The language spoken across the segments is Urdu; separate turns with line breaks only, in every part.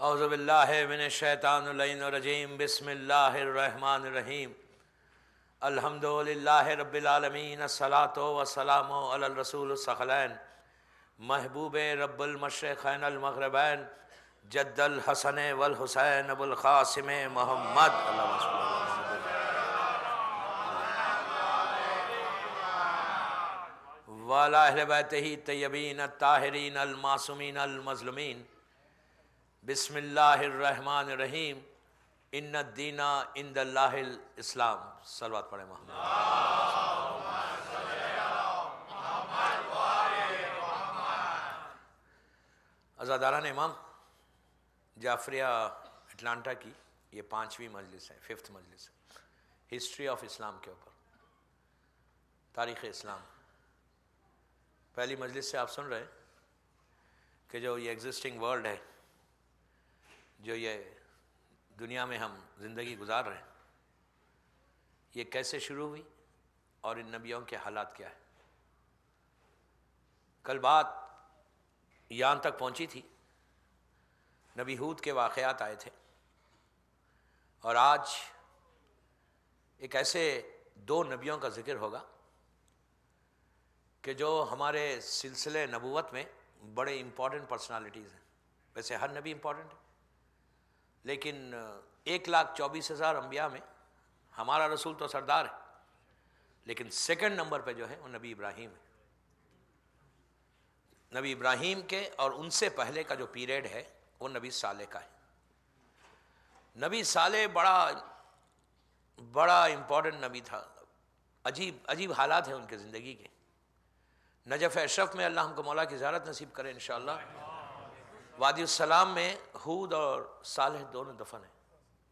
اعوذ باللہ من الشیطان اللعین الرجیم بسم اللہ الرحمن الرحیم الحمد للہ رب العالمین الصلاۃ والسلام علی الرسول الثقلین محبوب رب المشرقین المغربین جد الحسن والحسین ابو القاسم محمد اللہم صلی اللہ وعلی اہل بیتہ الطیبین الطاہرین المعصومین المظلومین بسم اللہ الرحمن الرحیم ان الدین عند اللہ الاسلام صلوات پڑھیں محمد عزاداران امام جعفریہ اٹلانٹا کی یہ 5ویں مجلس ہے، 5th مجلس ہے ہسٹری آف اسلام کے اوپر، تاریخ اسلام۔ پہلی مجلس سے آپ سن رہے ہیں کہ جو یہ ایگزسٹنگ ورلڈ ہے، جو یہ دنیا میں ہم زندگی گزار رہے ہیں، یہ کیسے شروع ہوئی اور ان نبیوں کے حالات کیا ہے۔ کل بات یہاں تک پہنچی تھی، نبی ہود کے واقعات آئے تھے، اور آج ایک ایسے 2 نبیوں کا ذکر ہوگا کہ جو ہمارے سلسلے نبوت میں بڑے امپورٹنٹ پرسنالٹیز ہیں۔ ویسے ہر نبی امپورٹنٹ ہے، لیکن 1,24,000 انبیاء میں ہمارا رسول تو سردار ہے، لیکن سیکنڈ نمبر پہ جو ہے وہ نبی ابراہیم ہے۔ نبی ابراہیم کے اور ان سے پہلے کا جو پیریڈ ہے وہ نبی صالح کا ہے۔ نبی صالح بڑا امپورٹنٹ نبی تھا، عجیب حالات ہیں ان کے زندگی کے۔ نجف اشرف میں اللہ ہم کو مولا کی زیارت نصیب کرے انشاءاللہ۔ وادی السلام میں ہود اور صالح دونوں دفن ہیں۔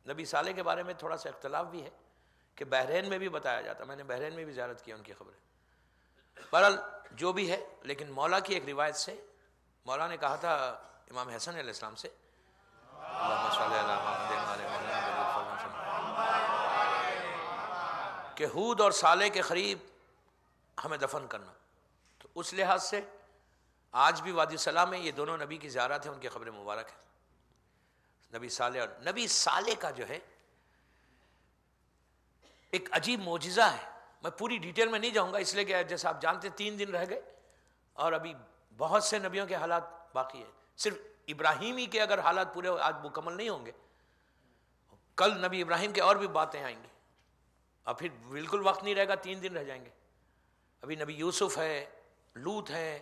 نبی صالح کے بارے میں تھوڑا سا اختلاف بھی ہے کہ بحرین میں بھی بتایا جاتا، میں نے بحرین میں بھی زیارت کیا ان کی خبریں۔ بہرحال جو بھی ہے، لیکن مولا کی ایک روایت سے مولا نے کہا تھا امام حسن علیہ السلام سے، اللہم صلی علی محمد وعلی محمد، کہ ہود اور صالح کے قریب ہمیں دفن کرنا۔ تو اس لحاظ سے آج بھی وادی السلام میں یہ دونوں نبی کی زیارت ہے، ان کی قبر مبارک ہے، نبی صالح۔ اور نبی صالح کا جو ہے ایک عجیب معجزہ ہے، میں پوری ڈیٹیل میں نہیں جاؤں گا اس لیے کہ جیسا آپ جانتے 3 دن رہ گئے اور ابھی بہت سے نبیوں کے حالات باقی ہیں۔ صرف ابراہیم ہی کے اگر حالات پورے آج مکمل نہیں ہوں گے، کل نبی ابراہیم کے اور بھی باتیں آئیں گی، اور پھر بالکل وقت نہیں رہے گا، 3 دن رہ جائیں گے۔ ابھی نبی یوسف ہے، لوط ہے،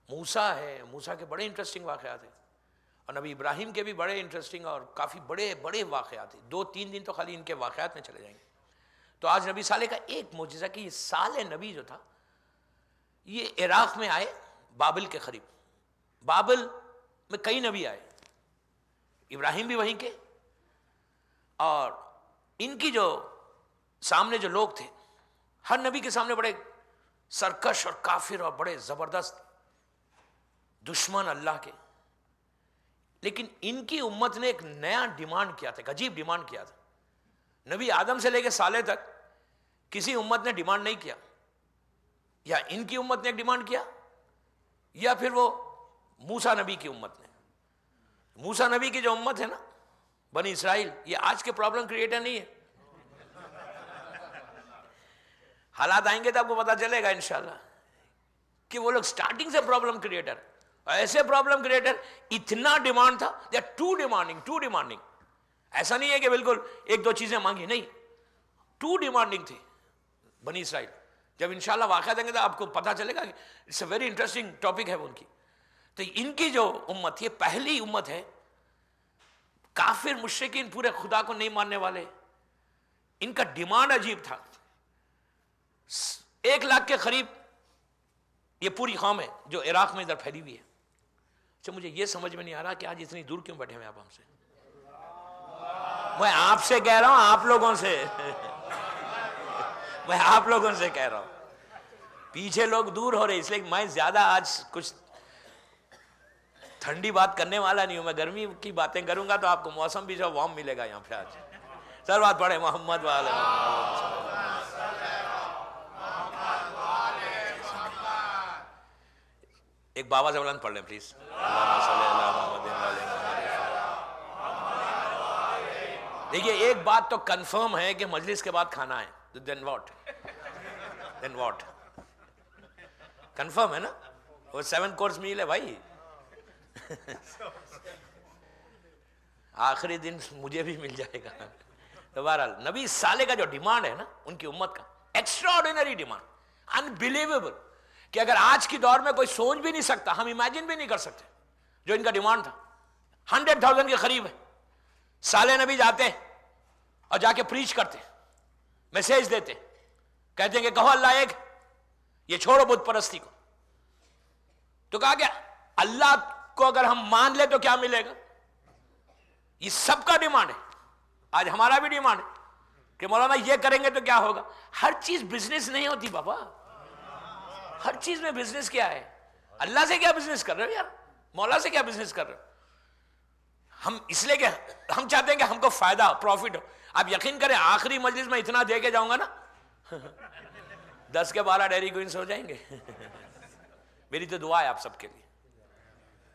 موسیٰ ہے، موسیٰ کے بڑے انٹرسٹنگ واقعات ہیں، اور نبی ابراہیم کے بھی بڑے انٹرسٹنگ اور کافی بڑے واقعات ہیں۔ 2-3 دن تو خالی ان کے واقعات میں چلے جائیں گے۔ تو آج نبی صالح کا ایک معجزہ کہ یہ صالح نبی جو تھا یہ عراق میں آئے، بابل کے قریب۔ بابل میں کئی نبی آئے، ابراہیم بھی وہیں کے، اور ان کی جو سامنے جو لوگ تھے، ہر نبی کے سامنے بڑے سرکش اور کافر اور بڑے زبردست دشمن اللہ کے، لیکن ان کی امت نے ایک نیا ڈیمانڈ کیا تھا، ایک عجیب ڈیمانڈ کیا تھا۔ نبی آدم سے لے کے صالح تک کسی امت نے ڈیمانڈ نہیں کیا، یا ان کی امت نے ایک ڈیمانڈ کیا، یا پھر وہ موسیٰ نبی کی امت نے۔ موسیٰ نبی کی جو امت ہے نا، بنی اسرائیل، یہ آج کے پرابلم کریٹر نہیں ہے۔ حالات آئیں گے تو آپ کو پتا چلے گا انشاءاللہ کہ وہ لوگ سٹارٹنگ سے پرابلم کریٹر، ایسے پرابلم کریٹر، اتنا ڈیمانڈ تھا، دے آر ٹو ڈیمانڈنگ۔ ایسا نہیں ہے کہ بالکل 1-2 چیزیں مانگی، نہیں، 2 ڈیمانڈنگ تھی بنی اسرائیل۔ جب انشاءاللہ واقعہ دیں گے تو آپ کو پتا چلے گا کہ it's a very interesting topic ہے ان کی۔ تو ان کی جو امت، یہ پہلی امت ہے، کافر مشرکین، پورے خدا کو نہیں ماننے والے، ان کا ڈیمانڈ عجیب تھا۔ 1 لاکھ کے قریب یہ پوری قوم ہے جو عراق میں ادھر پھیلی ہوئی ہے۔ اچھا، مجھے یہ سمجھ میں نہیں آ رہا کہ آج اتنی دور کیوں بیٹھے ہوئے آپ ہم سے؟ میں آپ سے کہہ رہا ہوں، آپ لوگوں سے میں آپ لوگوں سے کہہ رہا ہوں، پیچھے لوگ دور ہو رہے، اس لیے میں زیادہ آج کچھ ٹھنڈی بات کرنے والا نہیں ہوں، میں گرمی کی باتیں کروں گا تو آپ کو موسم بھی جو وارم ملے گا یہاں پہ آج۔ سر بات پڑھے محمد والے ایک بابا زبلند پڑھ لیں پلیز۔ اللہم صلی علی محمد وعلی محمد۔ دیکھیے ایک بات تو کنفرم ہے کہ مجلس کے بعد کھانا ہے. دین واٹ کنفرم ہے نا, وہ 7 کورس میل ہے بھائی. آخری دن مجھے بھی مل جائے گا. تو بہرحال نبی صالح کا جو ڈیمانڈ ہے نا ان کی امت کا, ایکسٹرا آرڈینری ڈیمانڈ, انبلیویبل, کہ اگر آج کی دور میں کوئی سوچ بھی نہیں سکتا, ہم امیجن بھی نہیں کر سکتے جو ان کا ڈیمانڈ تھا. 100,000 کے قریب ہے. صالح نبی جاتے ہیں اور جا کے پریچ کرتے, میسیج دیتے, کہتے ہیں کہ کہو اللہ ایک, یہ چھوڑو بت پرستی کو. تو کہا کہ اللہ کو اگر ہم مان لیں تو کیا ملے گا. یہ سب کا ڈیمانڈ ہے. آج ہمارا بھی ڈیمانڈ ہے کہ مولانا یہ کریں گے تو کیا ہوگا. ہر چیز بزنس نہیں ہوتی بابا, ہر چیز میں بزنس کیا ہے. اللہ سے کیا بزنس کر رہے ہو یار, مولا سے کیا بزنس کر رہے ہو. ہم اس لیے کہ ہم چاہتے ہیں کہ ہم کو فائدہ ہو, پروفٹ ہو. آپ یقین کریں آخری مجلس میں اتنا دے کے جاؤں گا نا 10 کے 12 ڈیری کوئنس ہو جائیں گے. میری تو دعا ہے آپ سب کے لیے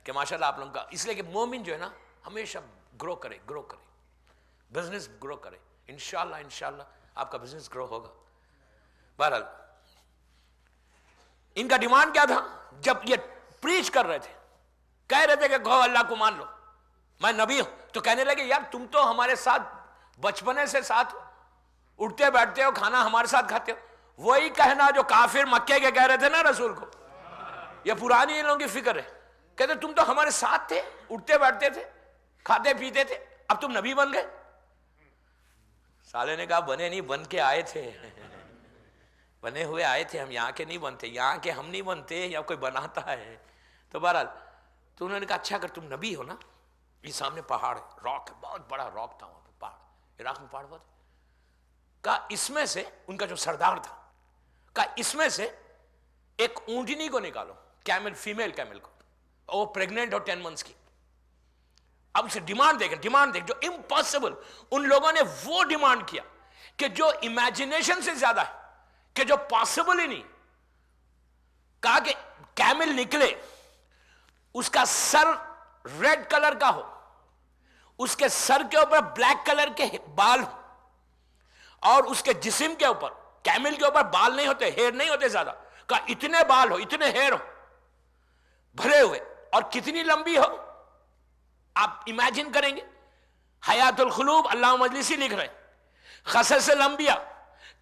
کہ ماشاءاللہ آپ لوگوں کا, اس لیے کہ مومن جو ہے نا ہمیشہ گرو کرے, بزنس گرو کرے. انشاءاللہ آپ کا بزنس گرو ہوگا. بہرحال ان کا ڈیمانڈ کیا تھا جب یہ پریچ کر رہے تھے, کہہ رہے تھے کہ کہو اللہ کو مان لو, میں نبی ہوں. تو کہنے لگے یار تم تو ہمارے ساتھ بچپنے سے ساتھ ہو, اٹھتے بیٹھتے ہو, کھانا ہمارے ساتھ کھاتے ہو. وہی کہنا جو کافر مکے کے کہہ رہے تھے نا رسول کو. یہ پرانی ان لوگوں کی فکر ہے, کہتے تم تو ہمارے ساتھ تھے, اٹھتے بیٹھتے تھے, کھاتے پیتے تھے, اب تم نبی بن گئے. صالح نے کہا بنے نہیں, بن کے آئے تھے, بنے ہوئے آئے تھے, ہم یہاں کے نہیں بنتے, یہاں کے ہم نہیں بنتے, یا کوئی بناتا ہے. تو بہرحال تو انہوں نے کہا اچھا اگر تم نبی ہو نا, یہ سامنے پہاڑ ہے, راک ہے, بہت بڑا راک تھا وہاں پہ, پہاڑ, عراق میں پہاڑ بہت. کہا اس میں سے, ان کا جو سردار تھا, کہا اس میں سے ایک اونٹنی کو نکالو, کیمل, فیمیل کیمل کو, وہ پریگننٹ ہو 10 منتھس کی. اب اسے ڈیمانڈ دیکھ جو امپاسبل. ان لوگوں نے وہ ڈیمانڈ کیا کہ جو امیجنیشن سے زیادہ ہے, کہ جو پاسبل ہی نہیں. کہا کہ کیمل نکلے, اس کا سر ریڈ کلر کا ہو, اس کے سر کے اوپر بلیک کلر کے بال ہو, اور اس کے جسم کے اوپر, کیمل کے اوپر بال نہیں ہوتے, ہیئر نہیں ہوتے زیادہ, کہا اتنے بال ہو, اتنے ہیئر ہو بھرے ہوئے, اور کتنی لمبی ہو. آپ امیجن کریں گے. حیات القلوب علامہ مجلسی لکھ رہے ہیں, قصص الانبیاء,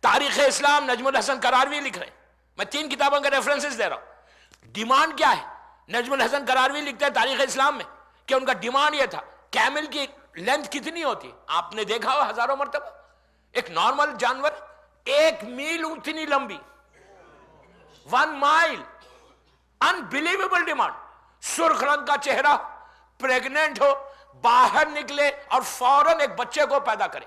تاریخ اسلام نجم الحسن قراروی لکھ رہے ہیں. میں 3 کتابوں کے ریفرنسز دے رہا ہوں. ڈیمانڈ کیا ہے؟ نجم الحسن قراروی لکھتے ہیں تاریخ اسلام میں کہ ان کا ڈیمانڈ یہ تھا, کیمل کی لینتھ کتنی ہوتی, آپ نے دیکھا ہو ہزاروں مرتبہ, ایک نارمل جانور 1 میل اتنی لمبی, 1 مائل. Unbelievable demand. سرخ رنگ کا چہرہ, پریگننٹ ہو, باہر نکلے اور فوراً ایک بچے کو پیدا کرے.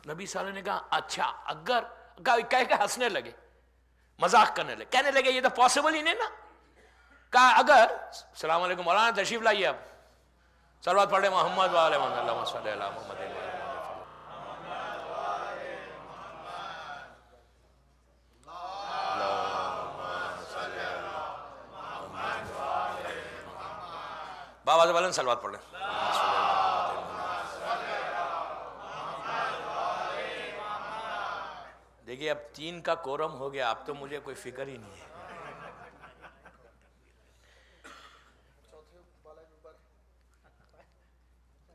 نبی صلی اللہ علیہ وسلم نے کہا اچھا اگر, کہہ کے ہنسنے لگے, مذاق کرنے لگے, کہنے لگے یہ تو پاسبل ہی نہیں نا. کہا اگر, السلام علیکم مولانا تشریف لائیے, آپ صلوات پڑھیں محمد وعلی محمد, اللہم صلی علی محمد. بابا سے بلند صلوات پڑھ لیں. دیکھیے اب 3 کا کورم ہو گیا, اب تو مجھے کوئی فکر ہی نہیں ہے.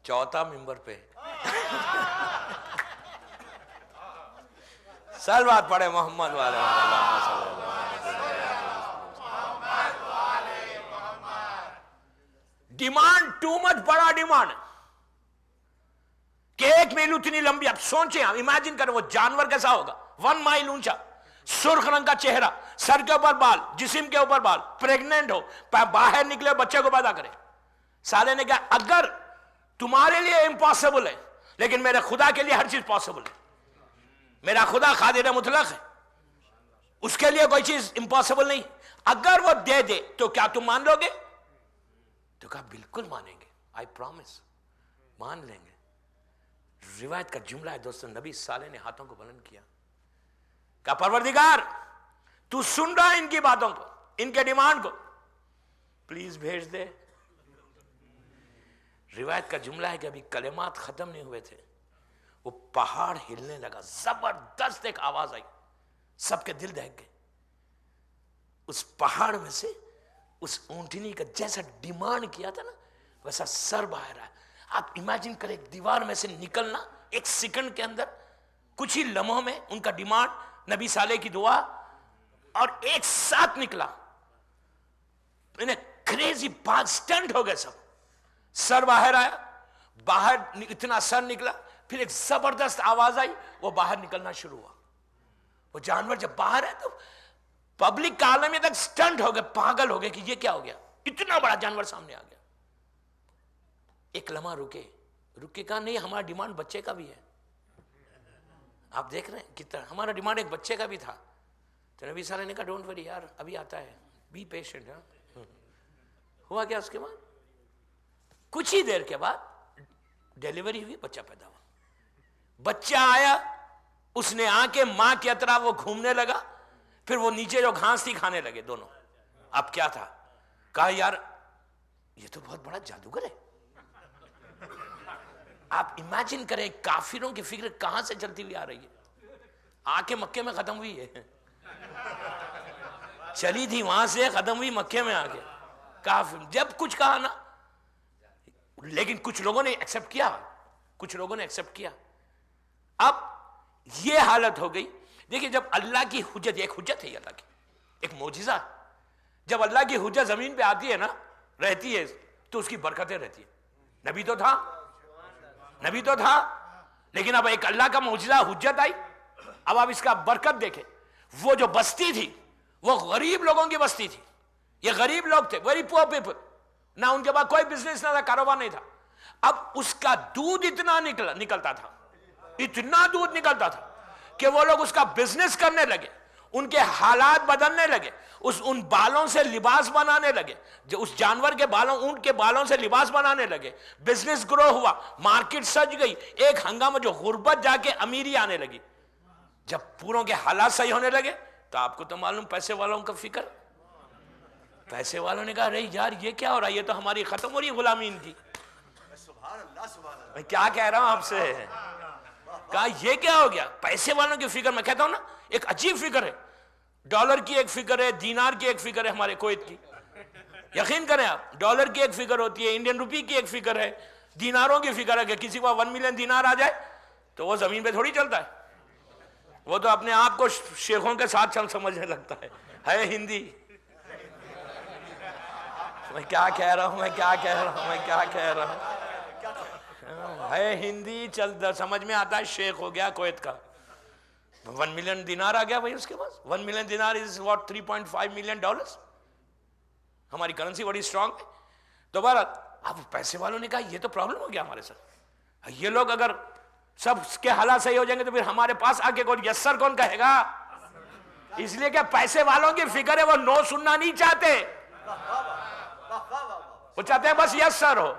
چوتھا ممبر پہ صلوات پڑھے محمد والے. ڈیمانڈ ٹو مچ, بڑا ڈیمانڈ کہ 1 میل اتنی لمبی. آپ سوچیں, آپ امیجن کریں وہ جانور کیسا ہوگا, 1 مائل اونچا, سرخ رنگ کا چہرہ, سر کے اوپر بال, جسم کے اوپر بال, پریگننٹ ہو, باہر نکلے بچے کو پیدا کرے. صالح نے کہا اگر تمہارے لیے امپاسبل ہے, لیکن میرے خدا کے لیے ہر چیز پاسبل ہے. میرا خدا قادر مطلق ہے, اس کے لیے کوئی چیز امپاسبل نہیں. اگر وہ دے دے تو کیا تم مان لو گے؟ تو کہا بالکل مانیں گے, آئی پرومس, مان لیں گے. روایت کا جملہ ہے دوستو, نبی صالح نے ہاتھوں کو بلند کیا, کہا پروردگار تو سن رہا ہے ان کی باتوں کو, ان کے ڈیمانڈ کو, پلیز بھیج دے. روایت کا جملہ ہے کہ ابھی کلمات ختم نہیں ہوئے تھے، وہ پہاڑ ہلنے لگا، زبردست ایک آواز آئی، سب کے دل دہک گئے۔ اس پہاڑ میں سے اس اونٹنی کا جیسا ڈیمانڈ کیا تھا نا ویسا سر باہر آیا۔ آپ امیجن کریں ایک دیوار میں سے نکلنا ایک سیکنڈ کے اندر، کچھ ہی لمحوں میں ان کا ڈیمانڈ، نبی صالح کی دعا، اور ایک ساتھ نکلا۔ انہیں کریزی بات سٹنٹ ہو گئے، سب سر باہر آیا، باہر اتنا سر نکلا، پھر ایک زبردست آواز آئی، وہ باہر نکلنا شروع ہوا۔ وہ جانور جب باہر ہے تو پبلک کا عالم تک سٹنٹ ہو گئے، پاگل ہو گئے کہ یہ کیا ہو گیا، اتنا بڑا جانور سامنے آ گیا۔ ایک لمحہ رکے کہا نہیں، ہمارا ڈیمانڈ بچے کا بھی ہے۔ آپ دیکھ رہے ہیں کتنا ہمارا ڈیمانڈ ایک بچے کا بھی تھا۔ تو نبی صلی اللہ علیہ وسلم نے کہا ڈونٹ وری یار، ابھی آتا ہے، بی پیشنٹ۔ ہوا کیا اس کے بعد؟ کچھ ہی دیر کے بعد ڈیلیوری ہوئی، بچہ پیدا ہوا۔ بچہ آیا، اس نے آ کے ماں کی اطراف وہ گھومنے لگا، پھر وہ نیچے جو گھاس تھی کھانے لگے دونوں۔ اب کیا تھا؟ کہا یار یہ تو بہت بڑا جادوگر ہے۔ آپ امیجن کریں کافروں کی فکر کہاں سے چلتی ہوئی آ رہی ہے۔ آ کے مکے میں ختم ہوئی ہے، چلی تھی وہاں سے ختم ہوئی مکے میں آ کے۔ کافر جب کچھ کہا نا، لیکن کچھ لوگوں نے ایکسپٹ کیا۔ اب یہ حالت ہو گئی۔ دیکھیں جب اللہ کی حجت، ایک حجت ہے اللہ کی، ایک معجزہ، جب اللہ کی حجت زمین پہ آتی ہے نا، رہتی ہے، تو اس کی برکتیں رہتی ہیں۔ نبی تو تھا، لیکن اب ایک اللہ کا معجزہ حجت آئی۔ اب آپ اس کا برکت دیکھیں۔ وہ جو بستی تھی وہ غریب لوگوں کی بستی تھی، یہ غریب لوگ تھے، ویری پور پیپل، نہ ان کے پاس کوئی بزنس نہ تھا، کاروبار نہیں تھا۔ اب اس کا دودھ اتنا نکلتا تھا، اتنا دودھ نکلتا تھا کہ وہ لوگ اس کا بزنس کرنے لگے، ان کے حالات بدلنے لگے، ان بالوں سے لباس بنانے لگے، جو اس جانور کے بالوں، اونٹ کے بالوں سے لباس بنانے لگے، بزنس گرو ہوا، مارکیٹ سج گئی۔ ایک ہنگامہ جو غربت جا کے امیری آنے لگی۔ جب پوروں کے حالات صحیح ہونے لگے تو آپ کو تو معلوم پیسے والوں کا فکر، پیسے والوں نے کہا رہی یار یہ کیا ہو رہا ہے، یہ تو ہماری ختم ہو رہی ہے غلامی ان کی۔ میں کیا کہہ رہا ہوں آپ سے، کہا یہ کیا ہو گیا، پیسے والوں کی فکر۔ میں کہتا ہوں نا ایک عجیب فکر ہے، ڈالر کی ایک فکر ہے، دینار کی ایک فکر ہے ہمارے کویت کی، یقین کریں آپ، ڈالر کی ایک فکر ہوتی ہے، انڈین روپی کی ایک فکر ہے، دیناروں کی فکر ہے کہ کسی کو 1 ملین دینار آ جائے تو وہ زمین پہ تھوڑی چلتا ہے، وہ تو اپنے آپ کو شیخوں کے ساتھ چل سمجھنے لگتا ہے ہندی۔ میں کیا کہہ رہا ہوں ہے ہندی، چل سمجھ میں آتا ہے، شیخ ہو گیا کویت کا، 1 ملین دینار آ گیا بھائی اس کے پاس۔ 1 ملین دینار از واٹ 3.5 ملین ڈالرز۔ ہماری کرنسی بڑی اسٹرانگ ہے۔ دوبارہ اب پیسے والوں نے کہا یہ تو پرابلم ہو گیا ہمارے ساتھ، یہ لوگ اگر سب کے حالات صحیح ہو جائیں گے تو پھر ہمارے پاس آ کے کون یس سر کون کہے گا؟ اس لیے کہ پیسے والوں کی فکر ہے، وہ نو سننا نہیں چاہتے، وہ چاہتے ہیں بس یس سر ہو۔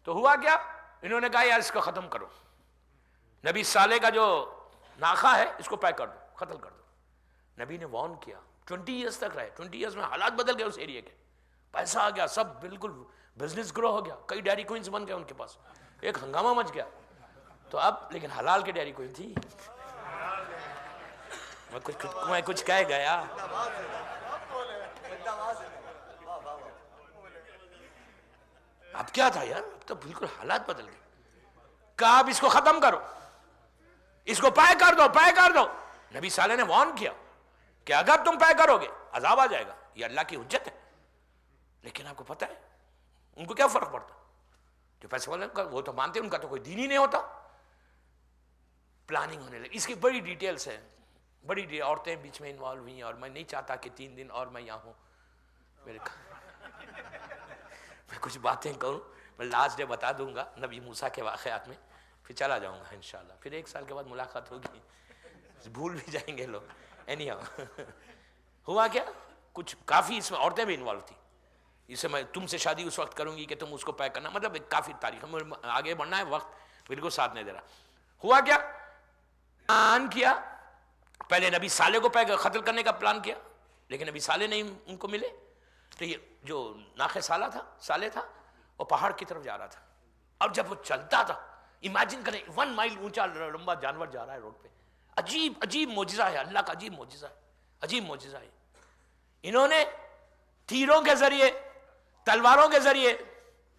تو ہوا کیا، انہوں نے کہا یار اس کو ختم کرو، نبی صالح کا جو ناخا ہے اس کو پیک کر دو، قتل کر دو۔ نبی نے وارن کیا، 20 ایئرز تک رہے، 20 ایئرز میں حالات بدل گئے اس ایریے کے، پیسہ آ گیا، سب بالکل بزنس گرو ہو گیا، کئی ڈیری کوئنز بن گئے ان کے پاس، ایک ہنگامہ مچ گیا۔ تو اب لیکن حلال کی ڈیری کوئن تھی، میں کچھ کہہ گیا۔ اب کیا تھا یار، اب تو بالکل حالات بدل گئے۔ کہا اب اس کو ختم کرو، اس کو پیک کر دو۔ نبی صالح نے وارن کیا کہ اگر تم پیک کرو گے عذاب آ جائے گا، یہ اللہ کی حجت ہے۔ لیکن آپ کو پتہ ہے ان کو کیا فرق پڑتا، جو پیسے والے وہ تو مانتے ان کا تو کوئی دین ہی نہیں ہوتا۔ پلاننگ ہونے لگی، اس کی بڑی ڈیٹیلز ہیں، عورتیں بیچ میں انوالو ہوئی، اور میں نہیں چاہتا کہ 3 دن اور میں یہاں ہوں، میں کچھ باتیں کروں، میں لاسٹ ڈے بتا دوں گا نبی موسیٰ کے واقعات میں، پھر چلا جاؤں گا انشاءاللہ، پھر 1 سال کے بعد ملاقات ہوگی، بھول بھی جائیں گے لوگ۔ اینی ہاؤ ہوا کیا، کچھ کافی اس میں عورتیں بھی انوالو تھی۔ اسے میں تم سے شادی اس وقت کروں گی کہ تم اس کو پیک کرنا، مطلب ایک کافی تاریخ، ہمیں آگے بڑھنا ہے، وقت بالکل ساتھ نہیں دے رہا۔ ہوا کیا، پلان کیا، پہلے نبی صالح کو قتل کرنے کا پلان کیا، لیکن نبی صالح نہیں ان کو ملے، تو یہ جو ناقہ صالح تھا وہ پہاڑ کی طرف جا رہا تھا، اور جب وہ چلتا تھا، امیجن کریں 1 مائل اونچا لمبا جانور جا رہا ہے روڈ پہ، عجیب عجیب معجزہ ہے، اللہ کا عجیب معجزہ ہے، عجیب معجزہ ہے۔ انہوں نے تیروں کے ذریعے، تلواروں کے ذریعے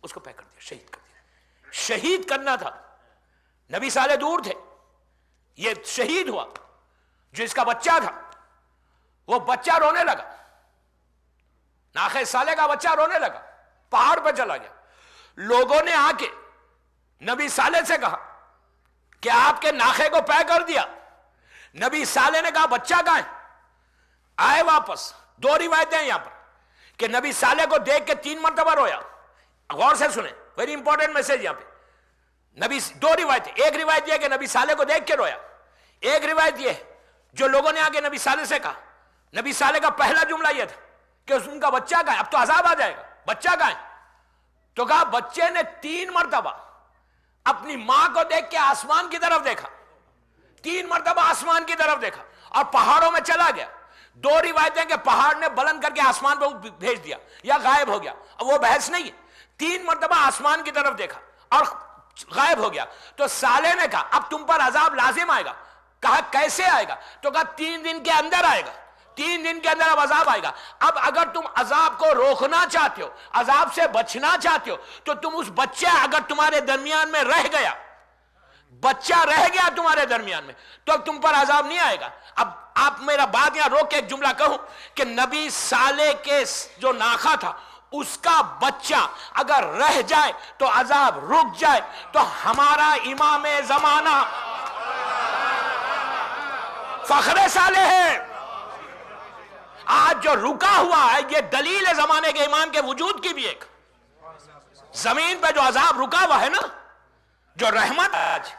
اس کو پیک کر دیا، شہید کر دیا۔ شہید کرنا تھا، نبی صالح دور تھے، یہ شہید ہوا۔ جو اس کا بچہ تھا، وہ بچہ رونے لگا، ناقہ صالح کا بچہ رونے لگا، پہاڑ پہ چلا گیا۔ لوگوں نے آ کے نبی صالح سے کہا کہ آپ کے ناقے کو پے کر دیا۔ نبی صالح نے کہا بچہ کہاں ہے؟ آئے واپس۔ 2 روایتیں ہیں یہاں پر کہ نبی صالح کو دیکھ کے 3 مرتبہ رویا۔ غور سے سنیں، ویری امپورٹنٹ میسج یہاں پہ۔ 2 روایتیں، ایک روایت یہ کہ نبی صالح کو دیکھ کے رویا، ایک روایت یہ جو لوگوں نے آگے نبی صالح سے کہا، نبی صالح کا پہلا جملہ یہ تھا کہ ان کا بچہ کہاں ہے، اب تو عذاب آ جائے گا، بچہ کہاں ہے؟ تو کہا بچے نے 3 مرتبہ اپنی ماں کو دیکھ کے آسمان کی طرف دیکھا، 3 مرتبہ آسمان کی طرف دیکھا اور پہاڑوں میں چلا گیا۔ 2 روایتیں کہ پہاڑ نے بلند کر کے آسمان پہ بھیج دیا یا غائب ہو گیا، اب وہ بحث نہیں ہے۔ 3 مرتبہ آسمان کی طرف دیکھا اور غائب ہو گیا۔ تو صالح نے کہا اب تم پر عذاب لازم آئے گا۔ کہا کیسے آئے گا؟ تو کہا 3 دن کے اندر آئے گا، 3 دن کے اندر اب عذاب آئے گا۔ اب اگر تم عذاب کو روکنا چاہتے ہو، عذاب سے بچنا چاہتے ہو، تو تم اس بچہ اگر تمہارے درمیان میں رہ گیا، بچہ رہ گیا تمہارے درمیان میں، تو اب تم پر عذاب نہیں آئے گا۔ اب آپ میرا بات یہاں روک کے ایک جملہ کہوں کہ نبی صالح کے جو ناقہ تھا اس کا بچہ اگر رہ جائے تو عذاب رک جائے، تو ہمارا امام زمانہ فخر صالح ہے، آج جو رکا ہوا ہے یہ دلیل ہے زمانے کے امام کے وجود کی بھی۔ ایک زمین پہ جو عذاب رکا ہوا ہے نا، جو رحمت آج،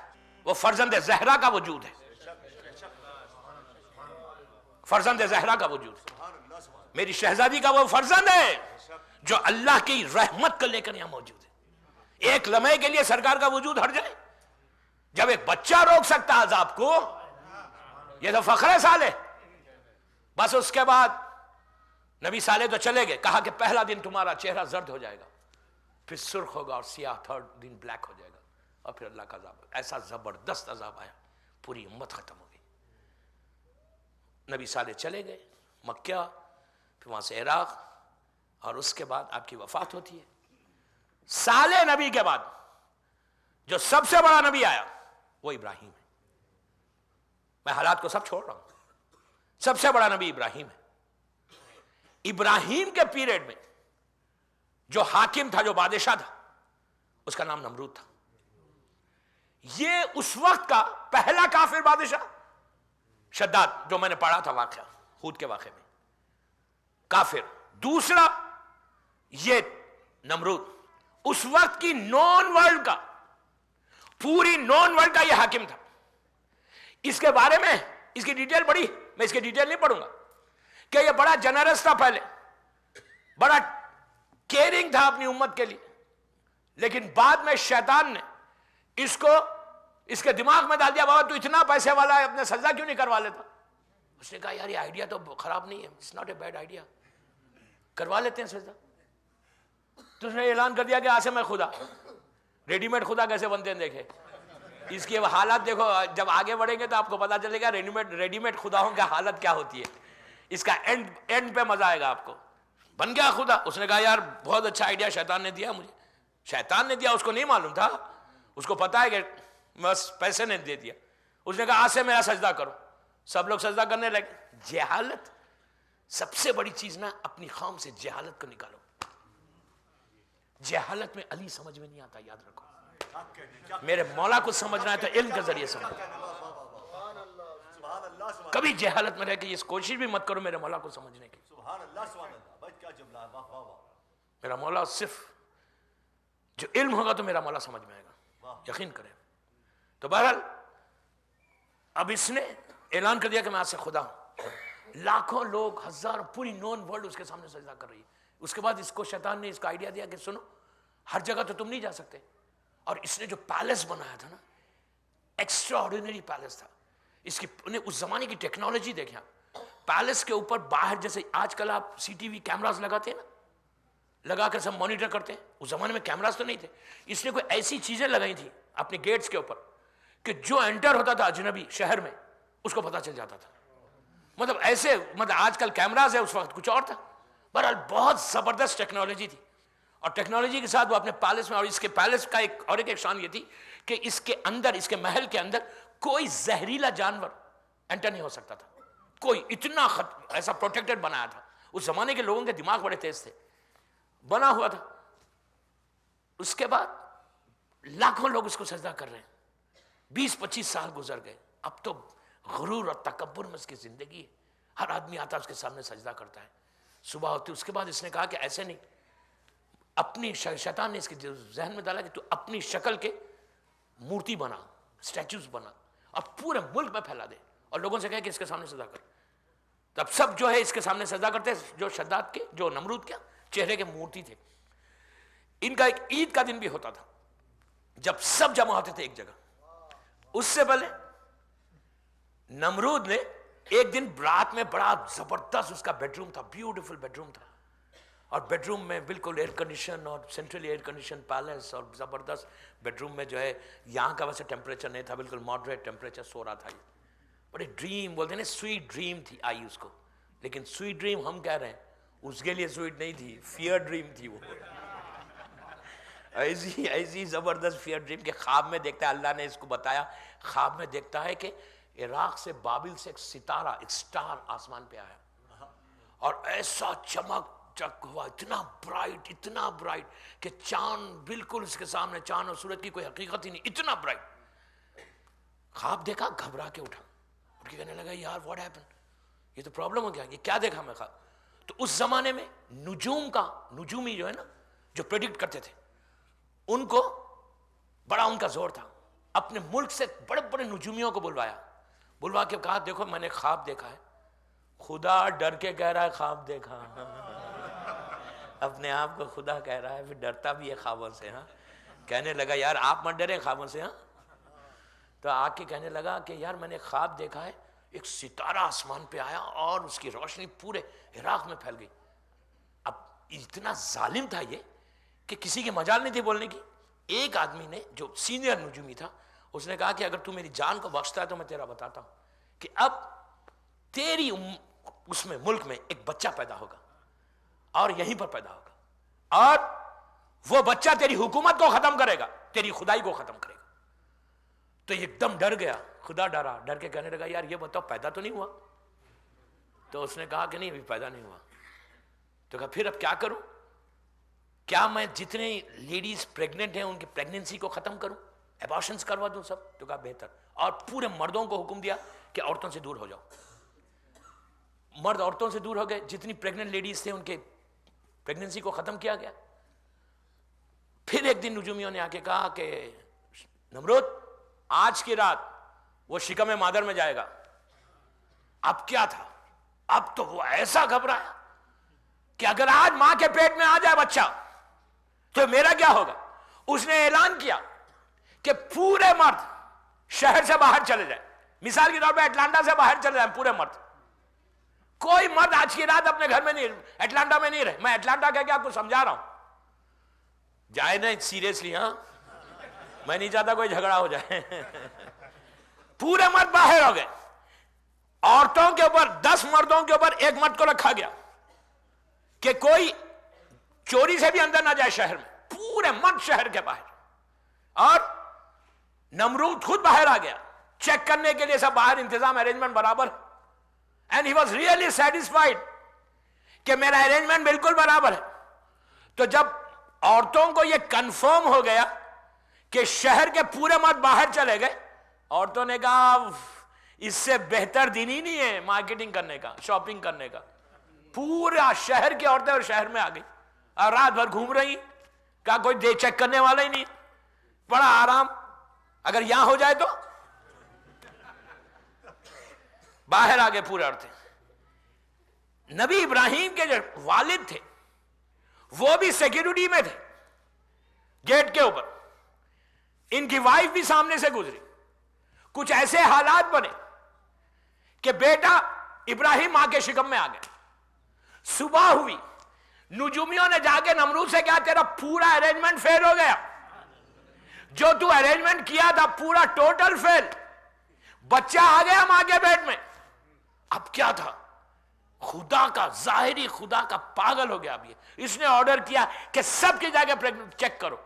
وہ فرزند زہرا کا وجود ہے، فرزند زہرا کا وجود ہے، میری شہزادی کا وہ فرزند ہے جو اللہ کی رحمت کو لے کر یہاں موجود ہے۔ ایک لمحے کے لیے سرکار کا وجود ہٹ جائے، جب ایک بچہ روک سکتا عذاب کو، یہ تو فخر صالح۔ بس اس کے بعد نبی صالح تو چلے گئے، کہا کہ پہلا دن تمہارا چہرہ زرد ہو جائے گا، پھر سرخ ہوگا اور سیاہ، 3rd دن بلیک ہو جائے گا، اور پھر اللہ کا عذاب۔ ایسا زبردست عذاب آیا، پوری امت ختم ہو گئی۔ نبی صالح چلے گئے مکہ، پھر وہاں سے عراق، اور اس کے بعد آپ کی وفات ہوتی ہے۔ صالح نبی کے بعد جو سب سے بڑا نبی آیا وہ ابراہیم ہے۔ میں حالات کو سب چھوڑ رہا ہوں، سب سے بڑا نبی ابراہیم ہے۔ ابراہیم کے پیریڈ میں جو حاکم تھا، جو بادشاہ تھا، اس کا نام نمرود تھا۔ یہ اس وقت کا پہلا کافر بادشاہ، شداد جو میں نے پڑھا تھا واقعہ ہود کے واقعے میں، کافر۔ دوسرا یہ نمرود، اس وقت کی نون ورلڈ کا، پوری نون ورلڈ کا یہ حاکم تھا۔ اس کے بارے میں اس کی ڈیٹیل پڑھی، میں اس کی ڈیٹیل نہیں پڑھوں گا، کہ یہ بڑا جنرس تھا، پہلے بڑا کیئرنگ تھا اپنی امت کے لیے، لیکن بعد میں شیطان نے اس کو اس کے دماغ میں ڈال دیا، بابا تو اتنا پیسے والا ہے، اپنے سجدہ کیوں نہیں کروا لیتا؟ اس نے کہا یار یہ آئیڈیا تو خراب نہیں ہے، it's not a bad idea, کروا لیتے ہیں سجدہ۔ تو اس نے اعلان کر دیا کہ آج سے میں خدا، ریڈی میڈ خدا کیسے بنتے ہیں دیکھے، اس کی حالت دیکھو، جب آگے بڑھیں گے تو آپ کو پتا چلے گا ریڈی میڈ خداؤں کی حالت کیا ہوتی ہے، اس کا اینڈ پہ مزہ آئے گا آپ کو۔ بن گیا خدا۔ اس نے کہا یار بہت اچھا آئیڈیا شیطان نے دیا مجھے، شیطان نے دیا، اس کو نہیں معلوم تھا، اس کو پتا ہے کہ بس پیسے نے دے دیا۔ اس نے کہا آج سے میرا سجدہ کرو، سب لوگ سجدہ کرنے لگے۔ جہالت سب سے بڑی چیز نا، اپنی قوم سے جہالت کو نکالو۔ جہالت میں علی سمجھ میں نہیں آتا، یاد رکھو، میرے مولا کو سمجھنا ہے تو علم کے ذریعے سمجھنا۔ کبھی جہالت میں رہ کے یہ کوشش بھی مت کرو میرے مولا کو سمجھنے کی۔ میرا مولا صرف جو علم ہوگا تو میرا مولا سمجھ میں آئے گا، یقین کریں۔ تو بہرحال اب اس نے اعلان کر دیا کہ میں آج سے خدا ہوں۔ لاکھوں لوگ، ہزاروں، پوری نون ورلڈ اس کے سامنے سجدہ کر رہی ہے۔ اس کے بعد اس کو شیطان نے اس کا آئیڈیا دیا کہ سنو، ہر جگہ تو تم نہیں جا سکتے، اور اس نے جو پیلس بنایا تھا نا، ایکسٹرا آرڈینری پیلس تھا۔ اس کی اس زمانے کی ٹیکنالوجی دیکھیں، پیلس کے اوپر باہر جیسے آج کل آپ CCTV کیمراز لگاتے ہیں نا، لگا کر سب مانیٹر کرتے ہیں. اس زمانے میں کیمراز تو نہیں تھے. اس نے کوئی ایسی چیزیں لگائی تھی اپنے گیٹس کے اوپر کہ جو انٹر ہوتا تھا اجنبی شہر میں اس کو پتا چل جاتا تھا. مطلب ایسے، مطلب آج کل کیمراز ہے، اس وقت کچھ اور تھا. بہرحال بہت زبردست ٹیکنالوجی تھی. اور ٹیکنالوجی کے ساتھ وہ اپنے پیلس میں، اور اس کے پیلس کا ایک شان یہ تھی کہ اس کے اندر، اس کے محل کے اندر کوئی زہریلا جانور انٹر نہیں ہو سکتا تھا. کوئی اتنا ایسا پروٹیکٹڈ بنایا تھا. اس زمانے کے لوگوں کے دماغ بڑے تیز تھے. بنا ہوا تھا. اس کے بعد لاکھوں لوگ اس کو سجدہ کر رہے ہیں. 20-25 سال گزر گئے. اب تو غرور اور تکبر میں اس کی زندگی ہے. ہر آدمی آتا اس کے سامنے سجدہ کرتا ہے. صبح ہوتی. اس کے بعد اس نے کہا کہ ایسے نہیں، اپنی شیطان نے اس کے ذہن میں ڈالا کہ تو اپنی شکل کے مورتی بنا، سٹیچوز بنا اور پورے ملک میں پھیلا دے اور لوگوں سے کہے کہ اس کے سامنے سجدہ کر. تب سب جو ہے اس کے سامنے سجدہ کرتے، جو شداد کے، جو نمرود کے چہرے کے مورتی تھے. ان کا ایک عید کا دن بھی ہوتا تھا جب سب جمع ہوتے تھے ایک جگہ. اس سے پہلے نمرود نے ایک دن رات میں بڑا زبردست اس کا بیڈ روم تھا، بیوٹیفل بیڈ روم تھا، اور بیڈ روم میں بالکل ایئر کنڈیشن اور سینٹرل ایئر کنڈیشن پیلس اور زبردست بیڈ روم میں جو ہے یہاں کا ویسے ٹیمپریچر نہیں تھا، بالکل ماڈریٹ ٹیمپریچر سو رہا تھا. یہ بڑی ڈریم بولتے ہیں نا، سویٹ ڈریم تھی آئی اس کو. لیکن سویٹ ڈریم ہم کہہ رہے ہیں، اس کے لیے سویٹ نہیں تھی، فیئر ڈریم تھی. وہ ایسی زبردست فیئر ڈریم کہ خواب میں دیکھتا ہے، اللہ نے اس کو بتایا، خواب میں دیکھتا ہے کہ عراق سے، بابل سے ایک ستارہ، ایک سٹار آسمان پہ آیا اور ایسا چمک چک ہوا، اتنا برائٹ کہ چاند بالکل اس کے سامنے، چاند اور سورج کی کوئی حقیقت ہی نہیں، اتنا برائٹ. خواب دیکھا، گھبرا کے اٹھا، اٹھ کے کہنے لگا یار واٹ ہیپن، یہ تو پرابلم ہو گیا، یہ کیا دیکھا میں خواب. تو اس زمانے میں نجومی جو ہے نا، جو پریڈکٹ کرتے تھے، ان کو بڑا ان کا زور تھا. اپنے ملک سے بڑے بڑے نجومیوں کو بلوا کے کہا دیکھو میں نے خواب دیکھا ہے. خدا ڈر کے کہہ رہا ہے خواب دیکھا. اپنے آپ کو خدا کہہ رہا ہے، پھر ڈرتا بھی ہے خوابوں سے. ہاں کہنے لگا یار آپ مت ڈرے خوابوں سے. ہاں تو آ کے کہنے لگا کہ یار میں نے خواب دیکھا ہے، ایک ستارہ آسمان پہ آیا اور اس کی روشنی پورے عراق میں پھیل گئی. اب اتنا ظالم تھا یہ کہ کسی کی مجال نہیں تھی بولنے کی. ایک آدمی نے جو سینئر نجومی تھا، اس نے کہا کہ اگر تو میری جان کو بخشتا ہے تو میں تیرا بتاتا ہوں کہ اب تیری اس میں ملک میں ایک بچہ پیدا ہوگا اور یہیں پر پیدا ہوگا، اور وہ بچہ تیری حکومت کو ختم کرے گا، تیری خدائی کو ختم کرے گا. تو ایک دم ڈر گیا. خدا ڈرا، ڈر کے کہنے لگا یار یہ بتاؤ پیدا تو نہیں ہوا؟ تو اس نے کہا کہ نہیں ابھی پیدا نہیں ہوا. تو کہا پھر اب کیا کروں؟ کیا میں جتنے لیڈیز پریگننٹ ہیں ان کی پریگننسی کو ختم کروں، ایبارشنز کروا دوں سب؟ تو کہا بہتر. اور پورے مردوں کو حکم دیا کہ عورتوں سے دور ہو جاؤ. مرد عورتوں سے دور ہو گئے، جتنی پریگننٹ لیڈیز تھے ان کے پریگننسی کو ختم کیا گیا. پھر ایک دن نجومیوں نے آ کے کہا کہ نمرود آج کی رات وہ شکم مادر میں جائے گا. اب کیا تھا؟ اب تو وہ ایسا گھبرایا کہ اگر آج ماں کے پیٹ میں آ جائے بچہ تو میرا کیا ہوگا. اس نے اعلان کیا کہ پورے مرد شہر سے باہر چلے جائیں. مثال کے طور پہ اٹلانٹا سے باہر چلے جائیں پورے مرد. کوئی مرد آج کی رات اپنے گھر میں نہیں، اٹلانٹا میں نہیں رہے. میں اٹلانٹا کہہ کے آپ کو سمجھا رہا ہوں، جائے نہیں سیریسلی. ہاں میں نہیں چاہتا کوئی جھگڑا ہو جائے. پورے مرد باہر ہو گئے. عورتوں کے اوپر 10 مردوں کے اوپر ایک مرد کو رکھا گیا کہ کوئی چوری سے بھی اندر نہ جائے شہر میں. پورے مرد شہر کے باہر. اور نمرود خود باہر آ گیا چیک کرنے کے لیے، سب باہر انتظام ارینجمنٹ برابر. And he was really satisfied کہ میرا ارینجمنٹ بالکل برابر ہے. تو جب عورتوں کو یہ کنفرم ہو گیا کہ شہر کے پورے مرد باہر چلے گئے، عورتوں نے کہا اس سے بہتر دن ہی نہیں ہے مارکیٹنگ کرنے کا، شاپنگ کرنے کا. پورا شہر کی عورتیں اور شہر میں آ گئی اور رات بھر گھوم رہی. کہا کوئی دے چیک کرنے والا ہی نہیں، بڑا آرام. اگر یہاں ہو جائے تو باہر آ گئے پورے عورتیں. نبی ابراہیم کے جو والد تھے وہ بھی سیکیورٹی میں تھے گیٹ کے اوپر. ان کی وائف بھی سامنے سے گزری. کچھ ایسے حالات بنے کہ بیٹا ابراہیم ماں کے شکم میں آ گئے. صبح ہوئی نجومیوں نے جا کے نمرود سے کہا تیرا پورا ارینجمنٹ فیل ہو گیا، جو تو ارینجمنٹ کیا تھا پورا ٹوٹل فیل، بچہ آ گیا ماں کے پیٹ میں۔ اب کیا تھا؟ خدا کا ظاہری خدا کا پاگل ہو گیا۔ اب اس نے آرڈر کیا کہ سب کی جا کے چیک کرو،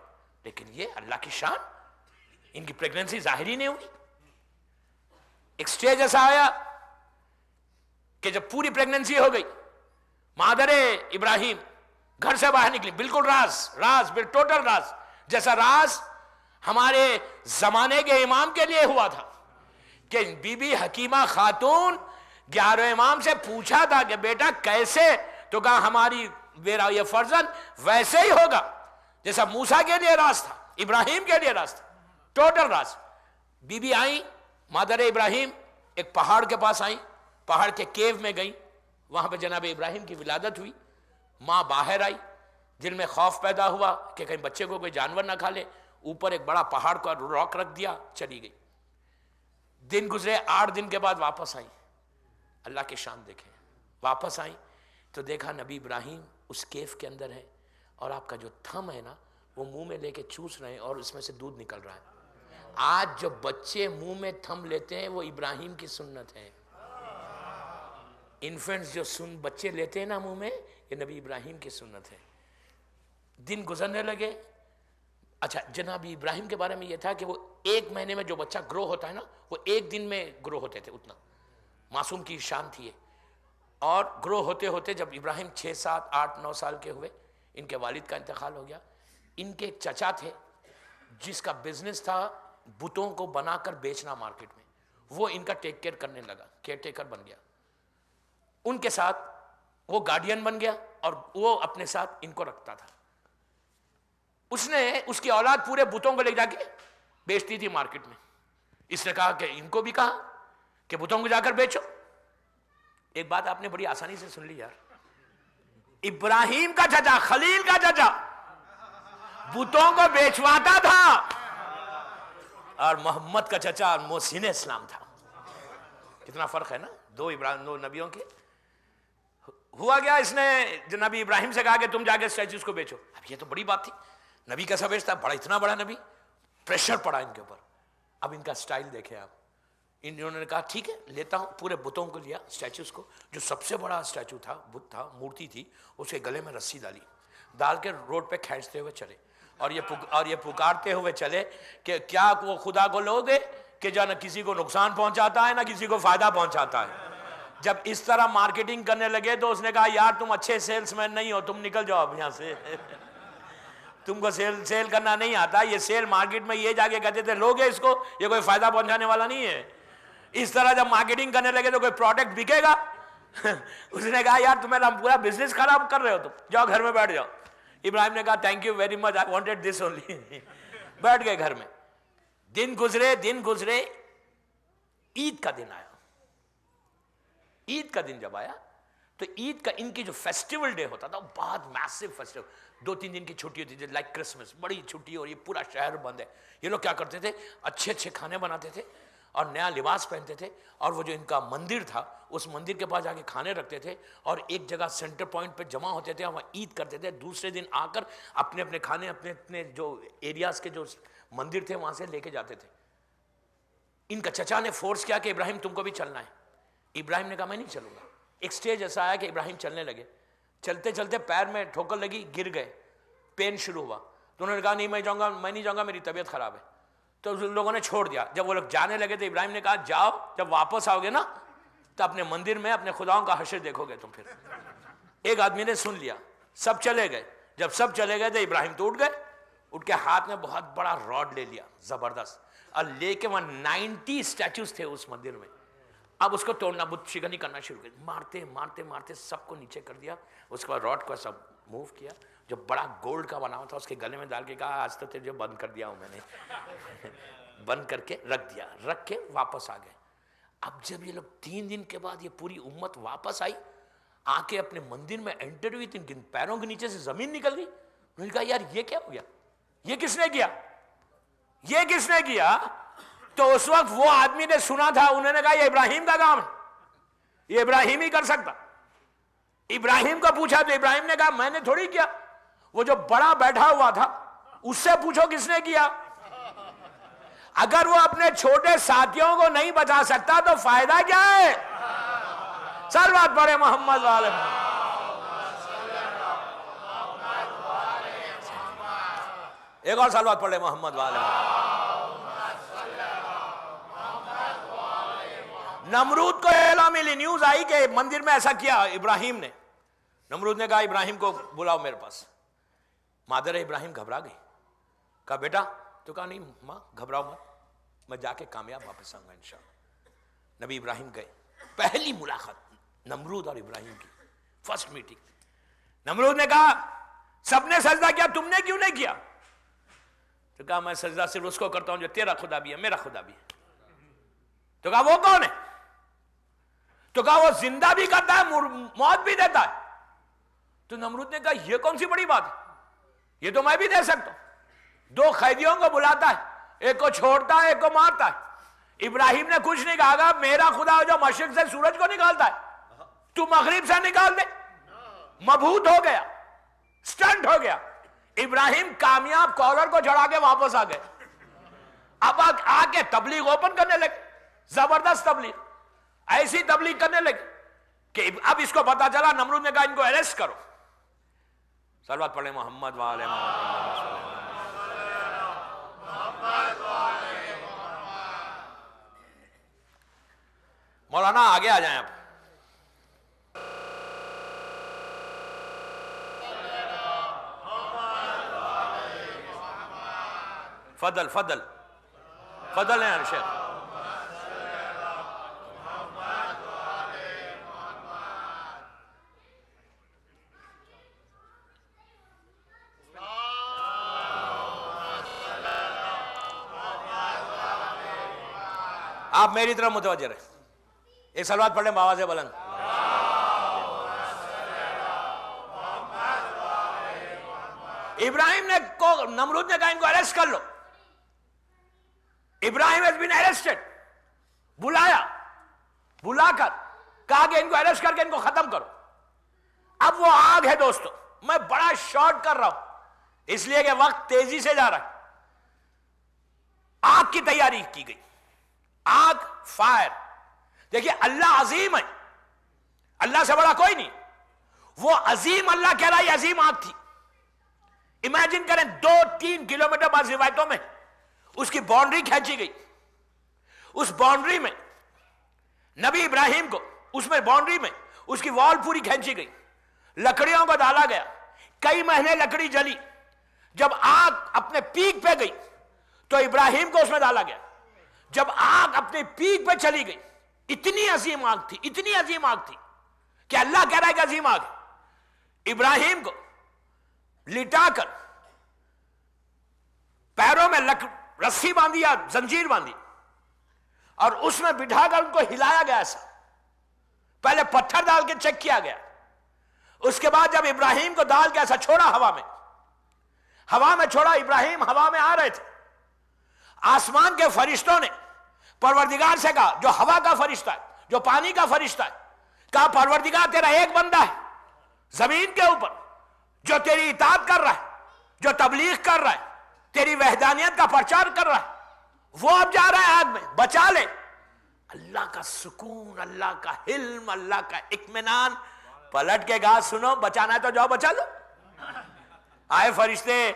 لیکن یہ اللہ کی شان، ان کی پریگننسی ظاہری نہیں ہوئی۔ ایک سٹیج ایسا آیا کہ جب پوری پریگننسی ہو گئی، مادر ابراہیم گھر سے باہر نکلی، بالکل راز ٹوٹل راز، جیسا راز ہمارے زمانے کے امام کے لیے ہوا تھا کہ بی بی حکیمہ خاتون 11 امام سے پوچھا تھا کہ بیٹا کیسے، تو کہا ہماری میرا یہ فرزند ویسے ہی ہوگا جیسا موسیٰ کے لیے راز تھا، ابراہیم کے لیے راز تھا، ٹوٹل راز۔ بی بی آئیں، مادر ابراہیم ایک پہاڑ کے پاس آئیں، پہاڑ کے کیو میں گئیں، وہاں پہ جناب ابراہیم کی ولادت ہوئی۔ ماں باہر آئی، دل میں خوف پیدا ہوا کہ کہیں بچے کو کوئی جانور نہ کھا لے، اوپر ایک بڑا پہاڑ کو راک رکھ دیا، چلی گئی۔ دن گزرے، 8 دن کے بعد واپس آئی، اللہ کی شان دیکھیں، واپس آئی تو دیکھا نبی ابراہیم اس کیف کے اندر ہے، اور آپ کا جو تھم ہے نا وہ منہ میں لے کے چوس رہے ہیں اور اس میں سے دودھ نکل رہا ہے۔ آج جو بچے منہ میں تھم لیتے ہیں وہ ابراہیم کی سنت ہے۔ انفنٹس جو بچے لیتے ہیں نا منہ میں، یہ نبی ابراہیم کی سنت ہے۔ دن گزرنے لگے۔ اچھا، جناب ابراہیم کے بارے میں یہ تھا کہ وہ 1 مہینے میں جو بچہ گرو ہوتا ہے نا وہ 1 دن میں گرو ہوتے تھے، اتنا معصوم کی شان تھی یہ۔ اور گرو ہوتے ہوتے جب ابراہیم 6، 7، 8، 9 سال کے ہوئے، ان کے والد کا انتقال ہو گیا۔ ان کے ایک چچا تھے جس کا بزنس تھا بتوں کو بنا کر بیچنا مارکیٹ میں، وہ ان کا ٹیک کیئر کرنے لگا، کیئر ٹیکر بن گیا، ان کے ساتھ وہ گارڈین بن گیا اور وہ اپنے ساتھ ان کو رکھتا تھا۔ اس نے اس کی اولاد پورے بتوں کو لے جا کے بیچتی تھی مارکیٹ میں۔ اس نے کہا کہ ان کو بھی کہا کہ بتوں کو جا کر بیچو۔ ایک بات آپ نے بڑی آسانی سے سن لی یار، ابراہیم کا چچا، خلیل کا چچا بتوں کو بیچواتا تھا، اور محمد کا چچا محسن اسلام تھا۔ کتنا فرق ہے نا دو نبیوں کے۔ ہوا گیا، اس نے نبی ابراہیم سے کہا کہ تم جا کے اسٹیچوز کو بیچو۔ اب یہ تو بڑی بات تھی، نبی کیسا بیچتا، اتنا بڑا نبی، پریشر پڑا ان کے اوپر۔ اب ان کا سٹائل دیکھیں آپ، انہوں نے کہا ٹھیک ہے لیتا ہوں، پورے بتوں کو لیا، اسٹیچوز کو، جو سب سے بڑا اسٹیچو تھا، بت تھا، مورتی تھی، اسے گلے میں رسی ڈال کے روڈ پہ کھینچتے ہوئے چلے، اور یہ پکارتے ہوئے چلے کہ کیا وہ خدا کو لوگے کہ جو نہ کسی کو نقصان پہنچاتا ہے نہ کسی کو فائدہ پہنچاتا ہے۔ جب اس طرح مارکیٹنگ کرنے لگے تو اس نے کہا یار تم اچھے سیلز مین نہیں ہو، تم نکل جاؤ اب یہاں سے، تم کو سیل کرنا نہیں آتا۔ یہ سیل مارکیٹ میں یہ جا کے کہتے تھے لوگ اس کو، یہ کوئی فائدہ پہنچانے والا نہیں ہے۔ اس طرح جب مارکیٹنگ کرنے لگے تو کوئی پروڈکٹ بکے گا؟ اس نے کہا یار تمہیں پورا بزنس خراب کر رہے ہو، تم جاؤ گھر میں بیٹھ جاؤ۔ ابراہیم نے کہا thank you very much, I wanted this only, بیٹھ گئے گھر میں۔ دن گزرے، عید کا دن آیا۔ عید کا دن جب آیا تو عید کا ان کی جو فیسٹیول ڈے ہوتا تھا وہ بہت میسو فیسٹیول، 2-3 دن کی چھٹی ہوتی تھی، لائک کرسمس، بڑی چھٹی، اور یہ پورا شہر بند ہے۔ یہ لوگ کیا کرتے تھے، اچھے کھانے بناتے تھے اور نیا لباس پہنتے تھے، اور وہ جو ان کا مندر تھا اس مندر کے پاس جا کے کھانے رکھتے تھے، اور ایک جگہ سینٹر پوائنٹ پہ جمع ہوتے تھے، وہاں عید کرتے تھے۔ دوسرے دن آ کر اپنے اپنے کھانے اپنے جو ایریاز کے جو مندر تھے وہاں سے لے کے جاتے تھے۔ ان کا چچا نے فورس کیا کہ ابراہیم تم کو بھی چلنا ہے۔ ابراہیم نے کہا میں نہیں چلوں گا۔ ایک سٹیج ایسا آیا کہ ابراہیم چلنے لگے، چلتے چلتے پیر میں ٹھوکر لگی، گر گئے، پین شروع ہوا، تو انہوں نے کہا نہیں میں نہیں جاؤں گا، میری طبیعت خراب ہے۔ تو ان لوگوں نے چھوڑ دیا۔ جب وہ لوگ جانے لگے تو ابراہیم نے کہا جاؤ، جب واپس آؤ گے نا تو اپنے مندر میں اپنے خداؤں کا حشر دیکھو گے تم۔ پھر ایک آدمی نے سن لیا، سب چلے گئے۔ جب سب چلے گئے تو ابراہیم تو اٹھ گئے، اٹھ کے ہاتھ میں بہت بڑا راڈ لے لیا زبردست، اور لے کے وہاں 90 اسٹیچوز تھے اس مندر میں۔ اب اس کو توڑنا، بت شکنی کرنا شروع کر، مارتے سب کو نیچے کر دیا۔ اس کے بعد راڈ کو ایسا موو کیا، جو بڑا گولڈ کا بنا ہوا تھا اس کے گلے میں ڈال کے کہا آج تو تجھے بند کر دیا ہوں میں نے، بند کر کے رکھ دیا، رکھ کے واپس آ گئے۔ اب جب یہ لوگ 3 دن کے بعد یہ پوری امت واپس آئی، آ کے اپنے مندر میں انٹر ہوئی، تو ان پیروں کے نیچے سے زمین نکل گئی۔ انہوں نے کہا یار یہ کیا ہو گیا، یہ کس نے کیا، یہ کس نے کیا؟ تو اس وقت وہ آدمی نے سنا تھا، انہوں نے کہا یہ ابراہیم کا کام ہے، یہ ابراہیم ہی کر سکتا، ابراہیم کو پوچھا تو ابراہیم نے کہا میں نے تھوڑی کیا، وہ جو بڑا بیٹھا ہوا تھا اس سے پوچھو کس نے کیا۔ اگر وہ اپنے چھوٹے ساتھیوں کو نہیں بچا سکتا تو فائدہ کیا ہے؟ صلوات پڑھے محمد والے محمد۔ ایک اور صلوات پڑھے محمد والے محمد۔ نمرود کو اعلان ملی، نیوز آئی کہ مندر میں ایسا کیا ابراہیم نے۔ نمرود نے کہا ابراہیم کو بلاؤ میرے پاس۔ مادر ابراہیم گھبرا گئی، کہا بیٹا، تو کہا نہیں ماں گھبراؤ مت، میں جا کے کامیاب واپس آؤں گا انشاءاللہ۔ نبی ابراہیم گئے، پہلی ملاقات نمرود اور ابراہیم کی، فرسٹ میٹنگ۔ نمرود نے کہا سب نے سجدہ کیا، تم نے کیوں نہیں کیا؟ تو کہا میں سجدہ صرف اس کو کرتا ہوں جو تیرا خدا بھی ہے، میرا خدا بھی ہے۔ تو کہا وہ کون ہے؟ تو کہا وہ زندہ بھی کرتا ہے، موت بھی دیتا ہے۔ تو نمرود نے کہا یہ کون سی بڑی بات ہے، یہ تو میں بھی دے سکتا ہوں۔ دو قیدیوں کو بلاتا ہے، ایک کو چھوڑتا ہے ایک کو مارتا ہے۔ ابراہیم نے کچھ نہیں کہا، میرا خدا جو مشرق سے سورج کو نکالتا ہے تو مغرب سے نکال دے۔ مبہوت ہو گیا، سٹنٹ ہو گیا۔ ابراہیم کامیاب کالر کو چڑھا کے واپس آ گئے۔ اب آ کے تبلیغ اوپن کرنے لگے، زبردست تبلیغ، ایسی تبلیغ کرنے لگے کہ اب اس کو پتا چلا۔ نمرود نے کہا ان کو اریسٹ کرو۔ صلوات پڑھیں محمد والے محمد۔ مولانا آگے آ جائیں اب۔ فضل فضل فضل ہیں شیخ۔ آپ میری طرف متوجہ رہیں، ایک صلوات پڑھ لیں بآواز بلند۔ ابراہیم نے نمرود نے کہا ان کو اریسٹ کر لو۔ ابراہیم has been arrested، بلایا، بلا کر کہا کہ ان کو اریسٹ کر کے ان کو ختم کرو۔ اب وہ آگ ہے دوستو، میں بڑا شارٹ کر رہا ہوں اس لیے کہ وقت تیزی سے جا رہا ہے۔ آگ کی تیاری کی گئی، آگ، فائر۔ دیکھیے اللہ عظیم ہے، اللہ سے بڑا کوئی نہیں۔ وہ عظیم اللہ کہہ رہا ہے، عظیم آگ تھی۔ امیجن کریں 2-3 کلومیٹر بعض روایتوں میں اس کی باؤنڈری کھینچی گئی۔ اس باؤنڈری میں نبی ابراہیم کو، اس میں باؤنڈری میں اس کی وال پوری کھینچی گئی، لکڑیوں کو ڈالا گیا، کئی مہینے لکڑی جلی۔ جب آگ اپنے پیک پہ گئی تو ابراہیم کو اس میں ڈالا گیا۔ جب آگ اپنے پیک پہ چلی گئی، اتنی عظیم آگ تھی، اتنی عظیم آگ تھی کہ اللہ کہہ رہا ہے کہ عظیم آگ ہے۔ ابراہیم کو لٹا کر پیروں میں رسی باندھی یا زنجیر باندھی اور اس میں بٹھا کر ان کو ہلایا گیا۔ ایسا پہلے پتھر ڈال کے چیک کیا گیا، اس کے بعد جب ابراہیم کو ڈال کے ایسا چھوڑا ہوا میں چھوڑا، ابراہیم ہوا میں آ رہے تھے۔ آسمان کے فرشتوں نے پروردگار سے کہا، جو ہوا کا فرشتہ ہے، جو پانی کا فرشتہ ہے، کہا پروردگار تیرا ایک بندہ ہے زمین کے اوپر جو تیری اطاعت کر رہا ہے، جو تبلیغ کر رہا ہے، تیری وحدانیت کا پرچار کر رہا ہے، وہ اب جا رہا ہے آگ میں، بچا لے۔ اللہ کا سکون، اللہ کا حلم، اللہ کا اطمینان۔ پلٹ کے کہا سنو، بچانا ہے تو جاؤ بچا لو۔ آئے فرشتے،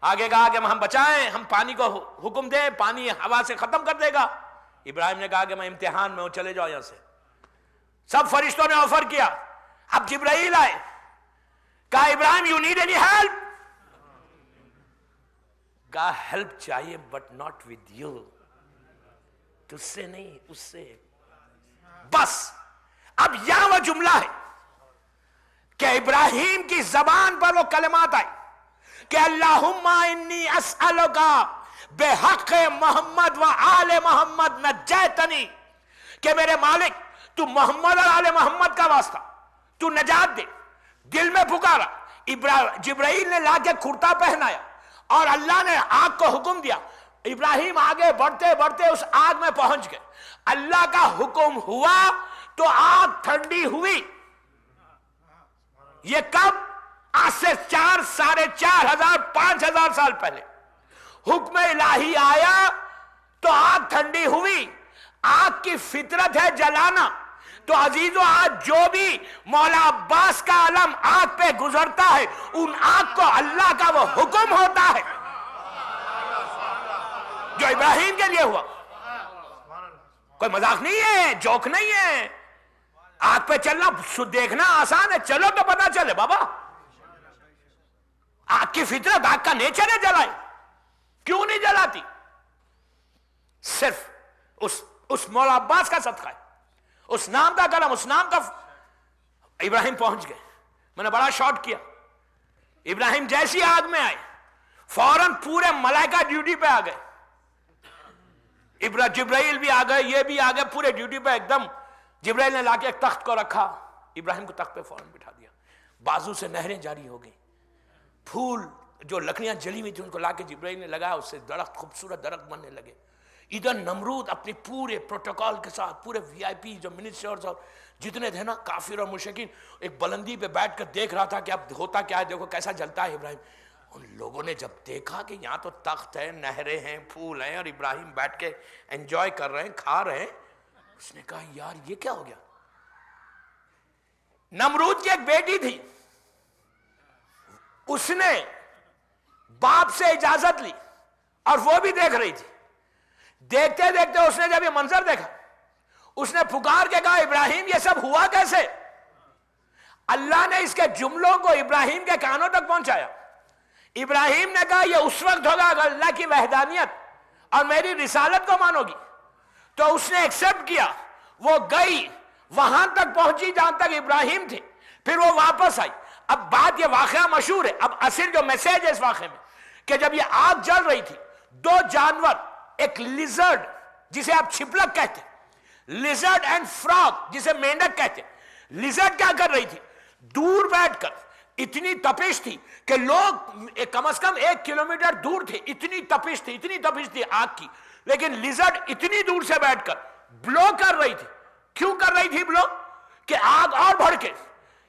آگے کہا کہ ہم بچائیں، ہم پانی کو حکم دیں، پانی ہوا سے ختم کر دے گا۔ ابراہیم نے کہا کہ میں امتحان میں ہوں، چلے جاؤ یہاں سے۔ سب فرشتوں نے آفر کیا۔ اب جبرائیل آئے، کہا ابراہیم یو نیڈ اینی ہیلپ؟ کہا ہیلپ چاہیے بٹ ناٹ ود یو، تجھ سے نہیں، اس سے بس۔ اب یہاں وہ جملہ ہے کہ ابراہیم کی زبان پر وہ کلمات آئے کہ اللہم انی اسألک بحق محمد و آل محمد نجیتنی، کہ میرے مالک تو محمد اور آل محمد کا واسطہ تو نجات دے۔ دل میں پکارا، جبرائیل نے لا کے کرتا پہنایا اور اللہ نے آگ کو حکم دیا۔ ابراہیم آگے بڑھتے بڑھتے اس آگ میں پہنچ گئے۔ اللہ کا حکم ہوا تو آگ ٹھنڈی ہوئی۔ یہ کب؟ آج سے 4 ساڑھے 4,000 5,000 سال پہلے حکم الہی آیا تو آگ ٹھنڈی ہوئی. آگ کی فطرت ہے جلانا. تو عزیزو آج جو بھی مولا عباس کا علم آگ پہ گزرتا ہے ان آگ کو اللہ کا وہ حکم ہوتا ہے جو ابراہیم کے لیے ہوا. کوئی مذاق نہیں ہے, جوک نہیں ہے. آگ پہ چلنا دیکھنا آسان ہے, چلو تو پتا چلے بابا. آگ کی فطرت, آگ کا نیچر ہے جلائے. کیوں نہیں جلاتی؟ صرف اس مولا عباس کا صدقہ ہے, اس نام کا کلم, اس نام کا. ابراہیم پہنچ گئے. میں نے بڑا شارٹ کیا. ابراہیم جیسی آگ میں آئے فوراً پورے ملائکہ ڈیوٹی پہ آ گئے. جبرائیل بھی آ گئے, یہ بھی آ گئے, پورے ڈیوٹی پہ ایک دم. جبرائیل نے لا کے ایک تخت کو رکھا, ابراہیم کو تخت پہ فوراً بٹھا دیا. بازو سے نہریں جاری ہو گئی. پھول جو لکڑیاں جلی ہوئی تھی ان کو لا کے جبرائیل نے لگایا, اس سے درخت, خوبصورت درخت بننے لگے. ادھر نمرود اپنے پورے پروٹوکول کے ساتھ, پورے وی آئی پی جو منسٹرز اور جتنے تھے نا کافر اور مشرکین, ایک بلندی پہ بیٹھ کر دیکھ رہا تھا کہ اب ہوتا کیا ہے, دیکھو کیسا جلتا ہے ابراہیم. ان لوگوں نے جب دیکھا کہ یہاں تو تخت ہے, نہریں ہیں, پھول ہیں, اور ابراہیم بیٹھ کے انجوائے کر رہے ہیں, کھا رہے ہیں, اس نے کہا یار یہ کیا ہو گیا. نمرود کی ایک بیٹی تھی, اس نے باپ سے اجازت لی اور وہ بھی دیکھ رہی تھی. دیکھتے دیکھتے اس نے جب یہ منظر دیکھا, اس نے پکار کے کہا ابراہیم یہ سب ہوا کیسے؟ اللہ نے اس کے جملوں کو ابراہیم کے کانوں تک پہنچایا. ابراہیم نے کہا یہ اس وقت ہوگا اگر اللہ کی وحدانیت اور میری رسالت کو مانو گی. تو اس نے ایکسپٹ کیا. وہ گئی وہاں تک پہنچی جہاں تک ابراہیم تھے, پھر وہ واپس آئی. اب بات, یہ واقعہ مشہور ہے. اب اصل جو میسج ہے اس واقعے میں کہ جب یہ آگ جل رہی تھی, 2 جانور, ایک لیزرڈ جسے آپ چھپلک کہتے, لیزرڈ اینڈ فراگ جسے مینڈک کہتے. لیزرڈ کیا کر رہی تھی؟ دور بیٹھ کر, اتنی تپش تھی کہ لوگ کم از کم 1 کلومیٹر دور تھے, اتنی تپش تھی آگ کی. لیکن لیزرڈ اتنی دور سے بیٹھ کر بلو کر رہی تھی. کیوں کر رہی تھی بلو؟ کہ آگ اور بڑھ کے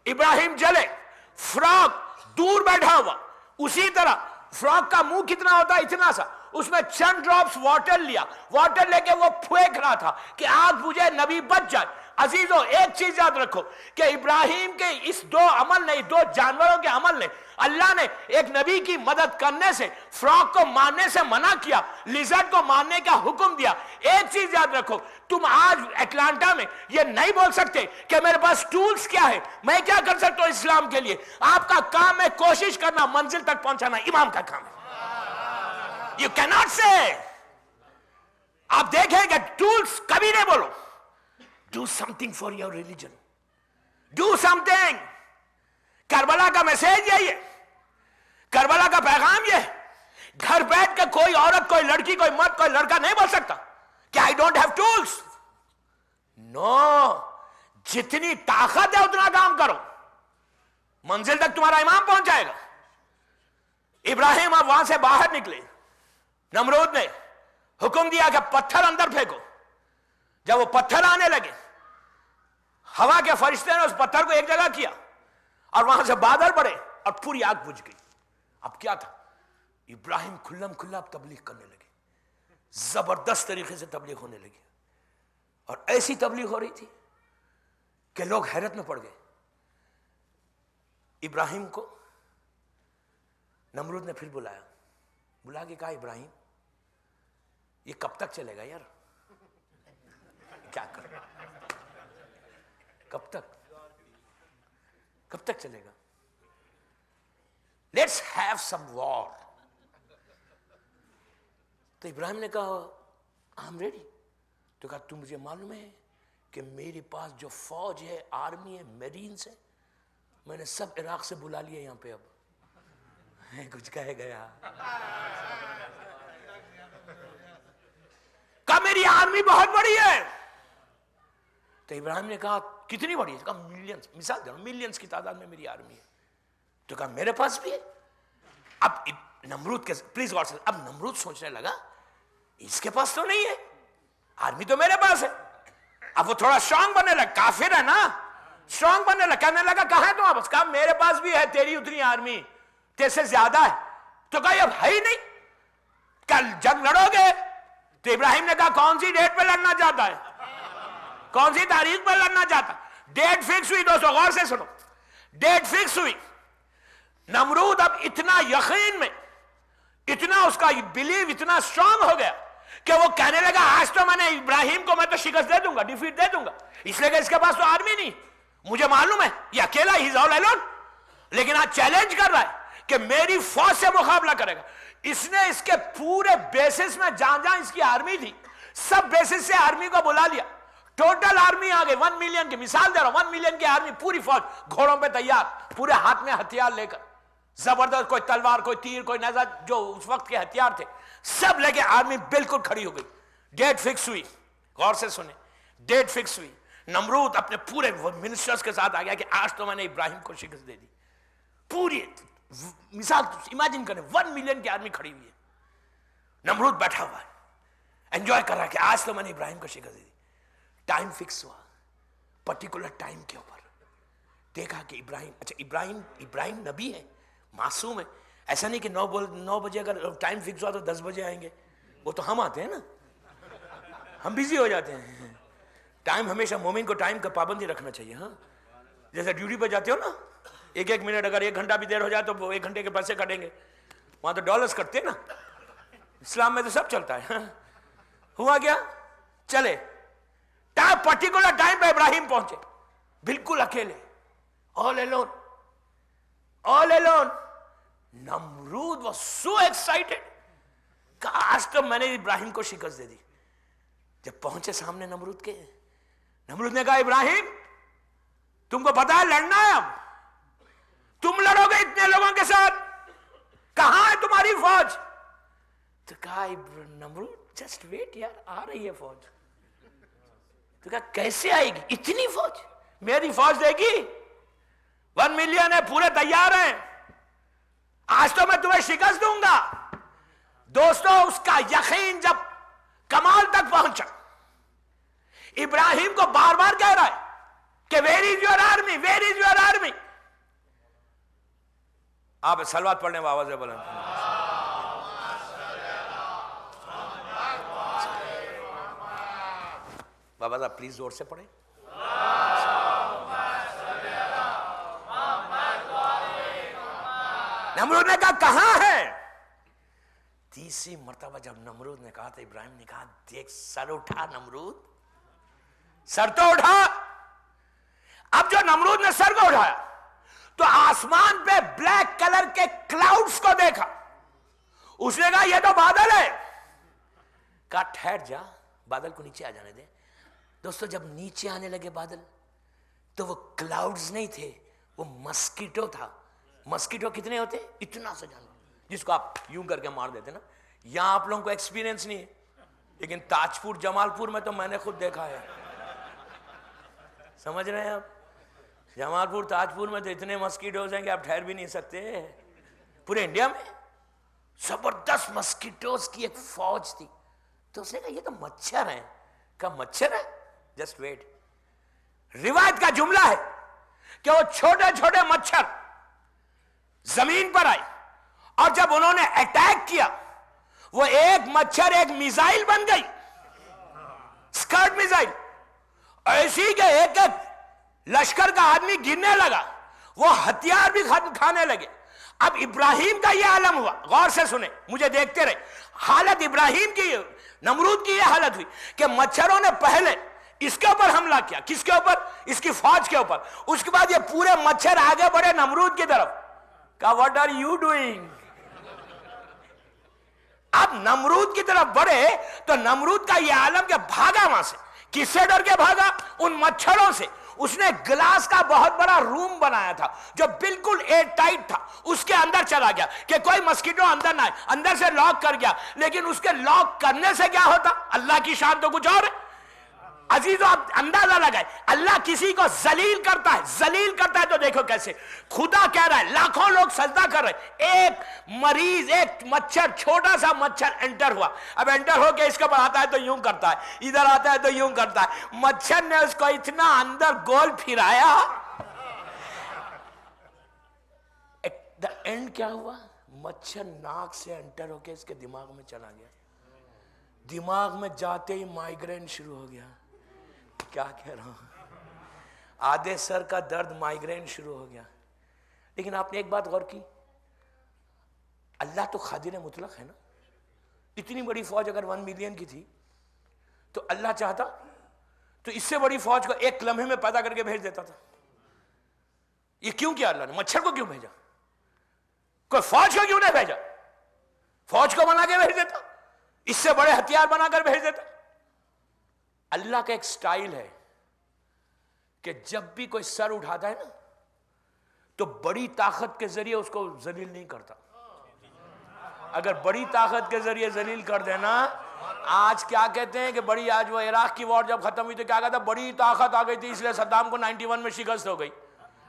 ابراہیم جلے. فراگ دور بیٹھا ہوا, اسی طرح فراگ کا منہ کتنا ہوتا ہے, اتنا سا, اس میں چند ڈراپس واٹر لیا, واٹر لے کے وہ پھینک رہا تھا کہ آگ بجھے, نبی بچ جائے. عزیزو ایک چیز یاد رکھو کہ ابراہیم کے اس 2 عمل نے, 2 جانوروں کے عمل نے, اللہ نے ایک نبی کی مدد کرنے سے, فراگ کو مارنے سے منع کیا, لیزرڈ کو مارنے کا حکم دیا. ایک چیز یاد رکھو, تم آج اٹلانٹا میں یہ نہیں بول سکتے کہ میرے پاس ٹولز کیا ہے, میں کیا کر سکتا ہوں اسلام کے لیے. آپ کا کام ہے کوشش کرنا, منزل تک پہنچانا امام کا کام ہے. You cannot say. آپ دیکھیں کہ ٹولز کبھی نہیں بولو. Do something for your religion. Do something. Karbala کا میسج یہی ہے, کربلا کا پیغام یہ ہے. گھر بیٹھ کے کوئی عورت, کوئی لڑکی, کوئی مرد, کوئی لڑکا نہیں بول سکتا کہ I don't have tools. No. جتنی طاقت ہے اتنا کام کرو, منزل تک تمہارا امام پہنچ جائے گا. ابراہیم اب وہاں سے باہر نکلے. نمرود نے حکم دیا کہ پتھر اندر پھینکو. جب وہ پتھر آنے لگے, ہوا کے فرشتے نے اس پتھر کو ایک جگہ کیا اور وہاں سے بادل پڑے اور پوری آگ بجھ گئی. اب کیا تھا, ابراہیم کھلم کھلا تبلیغ کرنے لگے, زبردست طریقے سے تبلیغ ہونے لگی, اور ایسی تبلیغ ہو رہی تھی کہ لوگ حیرت میں پڑ گئے. ابراہیم کو نمرود نے پھر بلایا, بلا کے کہا ابراہیم یہ کب تک چلے گا یار, کیا کر کب تک چلے گا, لیٹس ہیو سم وار. تو ابراہیم نے کہا آئی ایم ریڈی. تو کہا تم مجھے معلوم ہے کہ میرے پاس جو فوج ہے, آرمی ہے, میرینز ہے, میں نے سب عراق سے بلا لیا یہاں پہ. اب کچھ کہہ گیا, کہا میری آرمی بہت بڑی ہے. تو ابراہیم نے کہا کتنی بڑی ہے؟ کہا ملینز, مثال دے رہا ہوں, ملینز کی تعداد میں میری آرمی ہے. تو کہا میرے پاس بھی ہے. اب نمرود کے, پلیز غور سے, اب نمرود سوچنے لگا اس کے پاس تو نہیں ہے, آرمی تو میرے پاس ہے. اب وہ تھوڑا اسٹرانگ بننے لگا, کافر ہے نا, اسٹرانگ بننے لگا. کہنے لگا کہاں ہے تم واپس؟ کہا میرے پاس بھی ہے تیری اتنی آرمی، تیرے سے زیادہ ہے. تو کہا اب ہے ہی نہیں، کل جنگ لڑو گے؟ تو ابراہیم نے کہا کون سی ڈیٹ پہ لڑنا چاہتا ہے، کون سی تاریخ پر لڑنا چاہتا؟ ڈیٹ فکس ہوئی. دوستو غور سے سنو، ڈیٹ فکس ہوئی. نمرود اب اتنا یقین میں، اتنا اس کا بلیو اتنا اسٹرانگ ہو گیا کہ وہ کہنے لگا آج تو میں نے ابراہیم کو میں تو شکست دے دوں گا، ڈیفیٹ دے دوں گا، اس لیے کہ اس کے پاس تو آرمی نہیں، مجھے معلوم ہے یہ اکیلا ہی is all alone، لیکن آج چیلنج کر رہا ہے کہ میری فوج سے مقابلہ کرے گا. اس نے اس کے پورے بیسس میں جہاں جہاں اس کی آرمی تھی سب بیسس سے آرمی کو بلا لیا. ٹوٹل آرمی آ گئی 1 ملین کی، مثال دے رہا ہوں، 1 ملین کی آرمی، پوری فوج گھوڑوں پہ تیار، پورے ہاتھ میں ہتھیار لے کر، زبردست، کوئی تلوار، کوئی تیر، کوئی نیزہ، جو اس وقت کے ہتھیار تھے سب لے کے آرمی بالکل کھڑی ہو گئی. ڈیٹ فکس ہوئی. غور سے سنیں، ڈیٹ فکس ہوئی. نمرود اپنے پورے منسٹرز کے ساتھ آ گیا کہ آج تو میں نے ابراہیم کو شکست دے دی. پوری مثال امیجن کریں، 1 ملین کی آرمی کھڑی ہوئی ہے، نمرود بیٹھا ہوا ہے، انجوائے کر رہا ہے کہ آج تو میں نے ابراہیم کو شکست دے دی. ٹائم فکس ہوا، پرٹیکولر ٹائم کے اوپر دیکھا کہ ابراہیم، اچھا ابراہیم نبی ہے، معصوم ہے. ایسا نہیں کہ 9 بجے اگر ٹائم فکس ہوا تو 10 بجے آئیں گے، وہ تو ہم آتے ہیں نا، ہم بیزی ہو جاتے ہیں. ٹائم ہمیشہ مومن کو ٹائم کا پابندی رکھنا چاہیے. ہاں جیسے ڈیوٹی پہ جاتے ہو نا، 1 منٹ اگر 1 گھنٹہ بھی دیر ہو جائے تو وہ 1 گھنٹے کے پیسے کٹیں گے. وہاں تو ڈالرز کٹتے نا، اسلام میں تو سب چلتا ہے. ہوا کیا؟ چلے پرٹیکولر ٹائم پہ ابراہیم پہنچے، بالکل اکیلے، all alone. Nimrod was so excited کہ آج تو میں نے ابراہیم کو شکست دے دی. جب پہنچے سامنے نمرود کے، نمرود نے کہا ابراہیم تم کو پتا ہے لڑنا ہے، اب تم لڑو گے اتنے لوگوں کے ساتھ، کہاں ہے تمہاری فوج؟ تو کہا نمرود جسٹ ویٹ یار، آ رہی ہے فوج. تو کہا کیسے آئے گی اتنی فوج؟ میری فوج دے گی، 1 ملین ہے، پورے تیار ہیں، آج تو میں تمہیں شکست دوں گا. دوستو اس کا یقین جب کمال تک پہنچا، ابراہیم کو بار بار کہہ رہا ہے کہ where is your army, where is your army. آپ صلوات پڑھنے میں آواز بلند. بابا صاحب پلیز زور سے پڑھیں. نمرود نے کہا کہاں ہے؟ تیسری مرتبہ جب نمرود نے کہا تو ابراہیم نے کہا دیکھ سر اٹھا نمرود، سر تو اٹھا. اب جو نمرود نے سر کو اٹھایا تو آسمان پہ بلیک کلر کے کلاؤڈز کو دیکھا. اس نے کہا یہ تو بادل ہے. کہا ٹھہر جا، بادل کو نیچے آ جانے دے. دوستو جب نیچے آنے لگے بادل تو وہ کلاؤڈز نہیں تھے، وہ مسکیٹو تھا. مسکیٹو کتنے ہوتے؟ اتنا سا جانور جس کو آپ یوں کر کے مار دیتے نا. یہاں آپ لوگوں کو ایکسپیرینس نہیں ہے، لیکن تاج پور جمال پور میں تو میں نے خود دیکھا ہے. سمجھ رہے ہیں آپ؟ جمال پور تاج پور میں تو اتنے مسکیٹوز ہیں کہ آپ ٹھہر بھی نہیں سکتے. پورے انڈیا میں زبردست مسکیٹوز کی ایک فوج تھی. تو اس نے کہا یہ تو مچھر ہیں. کہا مچھر ہے؟ Just wait. روایت کا جملہ ہے کہ وہ چھوٹے چھوٹے مچھر زمین پر آئے اور جب انہوں نے اٹیک کیا وہ ایک مچھر ایک میزائل بن گئی، سکرٹ میزائل، ایسی کہ ایک ایک لشکر کا آدمی گرنے لگا، وہ ہتھیار بھی کھانے لگے. اب ابراہیم کا یہ عالم ہوا. غور سے سنیں، مجھے دیکھتے رہے. حالت ابراہیم کی، نمرود کی یہ حالت ہوئی کہ مچھروں نے پہلے اس کے اوپر حملہ کیا. کس کے اوپر؟ اس کی فوج کے اوپر. اس کے بعد یہ پورے مچھر آگے بڑھے نمرود کی طرف. کہا واٹ آر یو ڈوئنگ؟ اب نمرود کی طرف بڑھے تو نمرود کا یہ عالم کہ بھاگا وہاں سے. کس سے ڈر کے بھاگا؟ ان مچھروں سے. اس نے گلاس کا بہت بڑا روم بنایا تھا جو بالکل ایئر ٹائٹ تھا، اس کے اندر چلا گیا کہ کوئی مسکیٹو اندر نہ آئے. اندر سے لاک کر گیا، لیکن اس کے لاک کرنے سے کیا ہوتا؟ اللہ کی شان تو کچھ اور ہے. عزیزو آپ اندازہ لگائے، اللہ کسی کو ذلیل کرتا ہے تو دیکھو کیسے خدا کہہ رہا ہے لاکھوں لوگ سجدہ کر رہے، ایک مریض، ایک مچھر، چھوٹا سا مچھر انٹر ہوا، اب انٹر ہو کے اس کے پر آتا ہے تو یوں کرتا ہے، ادھر آتا ہے تو یوں کرتا ہے، مچھر نے اس کو اتنا اندر گول پھرایا، دا اینڈ کیا ہوا؟ مچھر ناک سے انٹر ہو کے اس کے دماغ میں چلا گیا، دماغ میں جاتے ہی مائیگرین شروع ہو گیا، کیا کہہ رہا ہوں، آدھے سر کا درد، مائیگرین شروع ہو گیا۔ لیکن آپ نے ایک بات غور کی، اللہ تو قادر مطلق ہے نا، اتنی بڑی فوج اگر 1 ملین کی تھی تو اللہ چاہتا تو اس سے بڑی فوج کو ایک لمحے میں پیدا کر کے بھیج دیتا تھا۔ یہ کیوں کیا اللہ نے؟ مچھر کو کیوں بھیجا؟ کوئی فوج کو کیوں نہیں بھیجا؟ فوج کو بنا کے بھیج دیتا، اس سے بڑے ہتھیار بنا کر بھیج دیتا۔ اللہ کا ایک سٹائل ہے کہ جب بھی کوئی سر اٹھاتا ہے نا تو بڑی طاقت کے ذریعے اس کو ذلیل نہیں کرتا۔ اگر بڑی طاقت کے ذریعے ذلیل کر دینا، آج کیا کہتے ہیں کہ بڑی، آج وہ عراق کی وار جب ختم ہوئی تو کیا کہتا، بڑی طاقت آ گئی تھی اس لیے صدام کو 91 میں شکست ہو گئی۔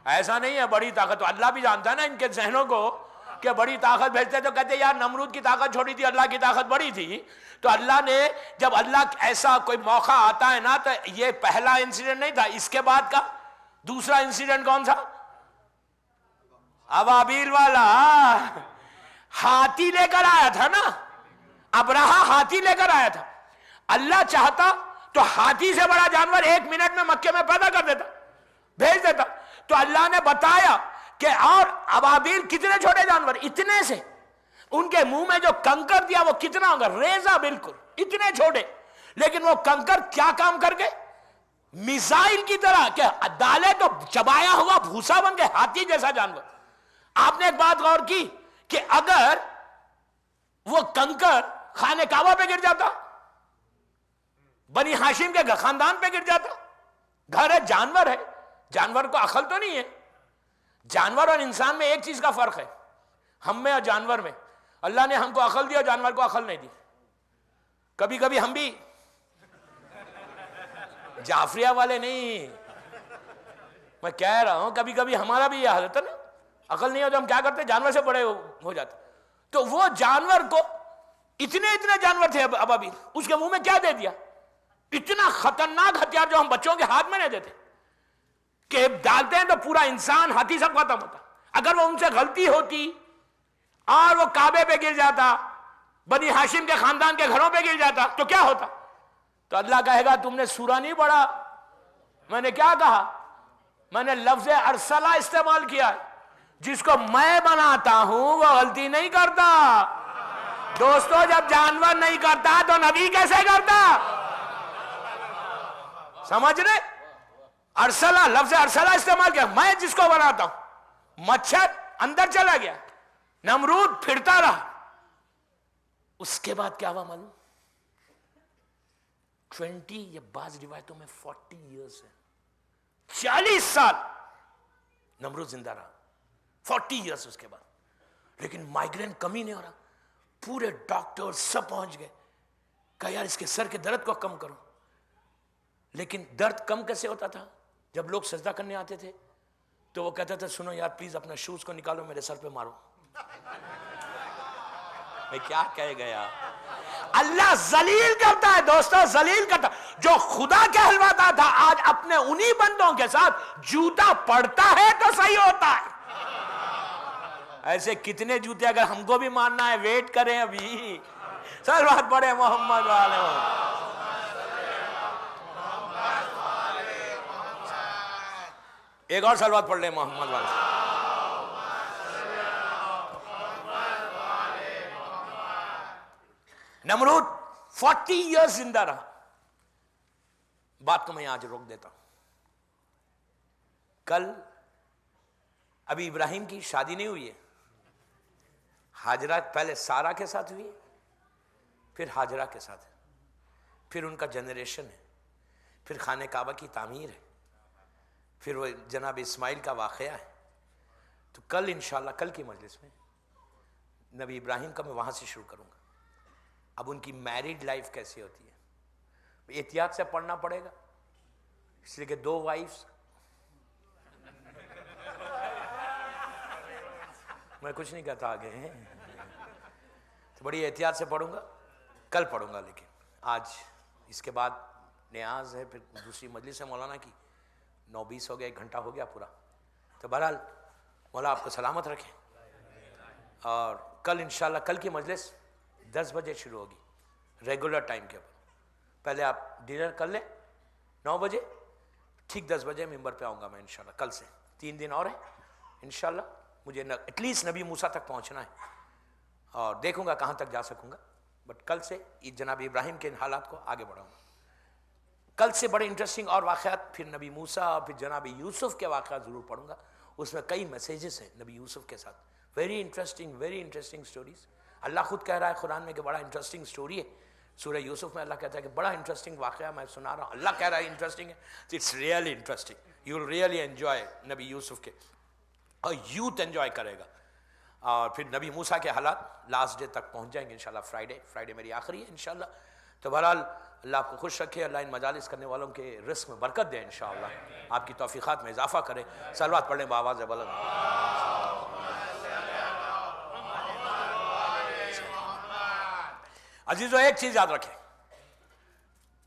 ایسا نہیں ہے، بڑی طاقت تو اللہ بھی جانتا ہے نا ان کے ذہنوں کو کہ بڑی طاقت بھیجتے تو کہتے یار نمرود کی طاقت چھوٹی تھی، اللہ کی طاقت بڑی تھی۔ تو اللہ نے جب اللہ ایسا کوئی موقع آتا ہے نا تو یہ پہلا انسیڈنٹ نہیں تھا، اس کے بعد کا دوسرا انسیڈنٹ کون تھا؟ ابابیل والا، ہاتھی لے کر آیا تھا نا، ابرہا ہاتھی لے کر آیا تھا۔ اللہ چاہتا تو ہاتھی سے بڑا جانور 1 منٹ میں مکے میں پیدا کر دیتا، بھیج دیتا۔ تو اللہ نے بتایا کہ اور ابابیل کتنے چھوٹے جانور، اتنے سے، ان کے منہ میں جو کنکر دیا وہ کتنا ہوگا، ریزہ بالکل، اتنے چھوٹے، لیکن وہ کنکر کیا کام کر گئے؟ میزائل کی طرح کہ ڈالے تو چبایا ہوا بھوسا بن گئے، ہاتھی جیسا جانور۔ آپ نے ایک بات غور کی کہ اگر وہ کنکر خانہ کعبہ پہ گر جاتا، بنی ہاشم کے خاندان پہ گر جاتا، گھر ہے، جانور ہے، جانور کو عقل تو نہیں ہے۔ جانور اور انسان میں ایک چیز کا فرق ہے، ہم میں اور جانور میں، اللہ نے ہم کو عقل دی اور جانور کو عقل نہیں دی۔ کبھی کبھی ہم بھی جعفریہ والے نہیں، میں کہہ رہا ہوں کبھی کبھی ہمارا بھی یہ حالت ہے نا، عقل نہیں ہو تو ہم کیا کرتے، جانور سے بڑے ہو جاتے۔ تو وہ جانور کو، اتنے جانور تھے ابابیل، اس کے منہ میں کیا دے دیا؟ اتنا خطرناک ہتھیار جو ہم بچوں کے ہاتھ میں نہیں دیتے، کہ ڈالتے ہیں تو پورا انسان، ہاتھی سب ختم ہوتا۔ اگر وہ ان سے غلطی ہوتی اور وہ کعبے پہ گر جاتا، بنی ہاشم کے خاندان کے گھروں پہ گر جاتا تو کیا ہوتا؟ تو اللہ کہے گا تم نے سورہ نہیں پڑھا، میں نے کیا کہا؟ میں نے لفظ ارسلہ استعمال کیا ہے، جس کو میں بناتا ہوں وہ غلطی نہیں کرتا۔ دوستو جب جانور نہیں کرتا تو نبی کیسے کرتا؟ سمجھ رہے؟ ارسلہ، لفظ ارسلہ استعمال کیا، میں جس کو بناتا ہوں۔ مچھر اندر چلا گیا، نمرود پھرتا رہا، اس کے بعد کیا ہوا معلوم؟ 20 یا بعض روایتوں میں 40 ایئرز ہے، 40 سال نمرود زندہ رہا، 40 ایئرز اس کے بعد، لیکن مائیگرین کمی نہیں ہو رہا۔ پورے ڈاکٹر سب پہنچ گئے، کہا یار اس کے سر کے درد کو کم کرو، لیکن درد کم کیسے ہوتا تھا؟ جب لوگ سجدہ کرنے آتے تھے تو وہ کہتا تھا سنو یار پلیز اپنا شوز کو نکالو، میرے سر پہ مارو۔ میں کیا کہہ گیا؟ اللہ ذلیل کرتا ہے دوستو، ذلیل کرتا۔ جو خدا کہلواتا تھا آج اپنے انہی بندوں کے ساتھ جوتا پڑتا ہے تو صحیح ہوتا ہے۔ ایسے کتنے جوتے اگر ہم کو بھی ماننا ہے، ویٹ کریں ابھی۔ صلوات پڑھیں محمد والے۔ ایک اور صلوات پڑھ لیں محمد والے۔ نمرود 40 ایئرز زندہ رہا۔ بات کو میں آج روک دیتا ہوں۔ کل ابھی ابراہیم کی شادی نہیں ہوئی ہے، ہاجرہ پہلے سارا کے ساتھ ہوئی، پھر ہاجرہ کے ساتھ ہے، پھر ان کا جنریشن ہے، پھر خانہ کعبہ کی تعمیر ہے، پھر وہ جناب اسماعیل کا واقعہ ہے۔ تو کل انشاءاللہ کل کی مجلس میں نبی ابراہیم کا میں وہاں سے شروع کروں گا۔ اب ان کی میریڈ لائف کیسی ہوتی ہے، احتیاط سے پڑھنا پڑے گا، اس لیے کہ 2 وائفز، میں کچھ نہیں کہتا آگے ہیں، تو بڑی احتیاط سے پڑھوں گا، کل پڑھوں گا، لیکن آج اس کے بعد نیاز ہے، پھر دوسری مجلس ہے مولانا کی، 9:20 ہو گیا، 1 گھنٹہ ہو گیا پورا. تو بہرحال مولا آپ کو سلامت رکھیں. اور کل انشاءاللہ کل کی مجلس 10 بجے شروع ہوگی ریگولر ٹائم کے اوپر. پہلے آپ ڈنر کر لیں 9 بجے، ٹھیک 10 بجے ممبر پہ آؤں گا میں انشاءاللہ. کل سے 3 دن اور ہیں انشاءاللہ. مجھے ایٹ لیسٹ نبی موسیٰ تک پہنچنا ہے، اور دیکھوں گا کہاں تک جا سکوں گا. بٹ کل سے جناب ابراہیم کے حالات کو آگے بڑھاؤں گا. کل سے بڑے انٹرسٹنگ اور واقعات، پھر نبی موسیٰ اور پھر جناب یوسف کے واقعات ضرور پڑھوں گا. اس میں کئی میسیجز ہیں نبی یوسف کے ساتھ، ویری انٹرسٹنگ سٹوریز. اللہ خود کہہ رہا ہے قرآن میں کہ بڑا انٹرسٹنگ سٹوری ہے. سورہ یوسف میں اللہ کہتا ہے کہ بڑا انٹرسٹنگ واقعہ میں سنا رہا ہوں. اللہ کہہ رہا ہے انٹرسٹنگ ہے. It's really interesting. You will really enjoy نبی یوسف کے، اور یوتھ انجوائے کرے گا. اور پھر نبی موسیٰ کے حالات لاسٹ ڈے تک پہنچ جائیں گے انشاءاللہ. فرائیڈے میری آخری ہے انشاءاللہ. تو بہرحال اللہ آپ کو خوش رکھے، اللہ ان مجالس کرنے والوں کے رزق میں برکت دے انشاءاللہ، آپ کی توفیقات میں اضافہ کرے. صلوات پڑھ لیں بآواز بلند. عزیزو ایک چیز یاد رکھیں،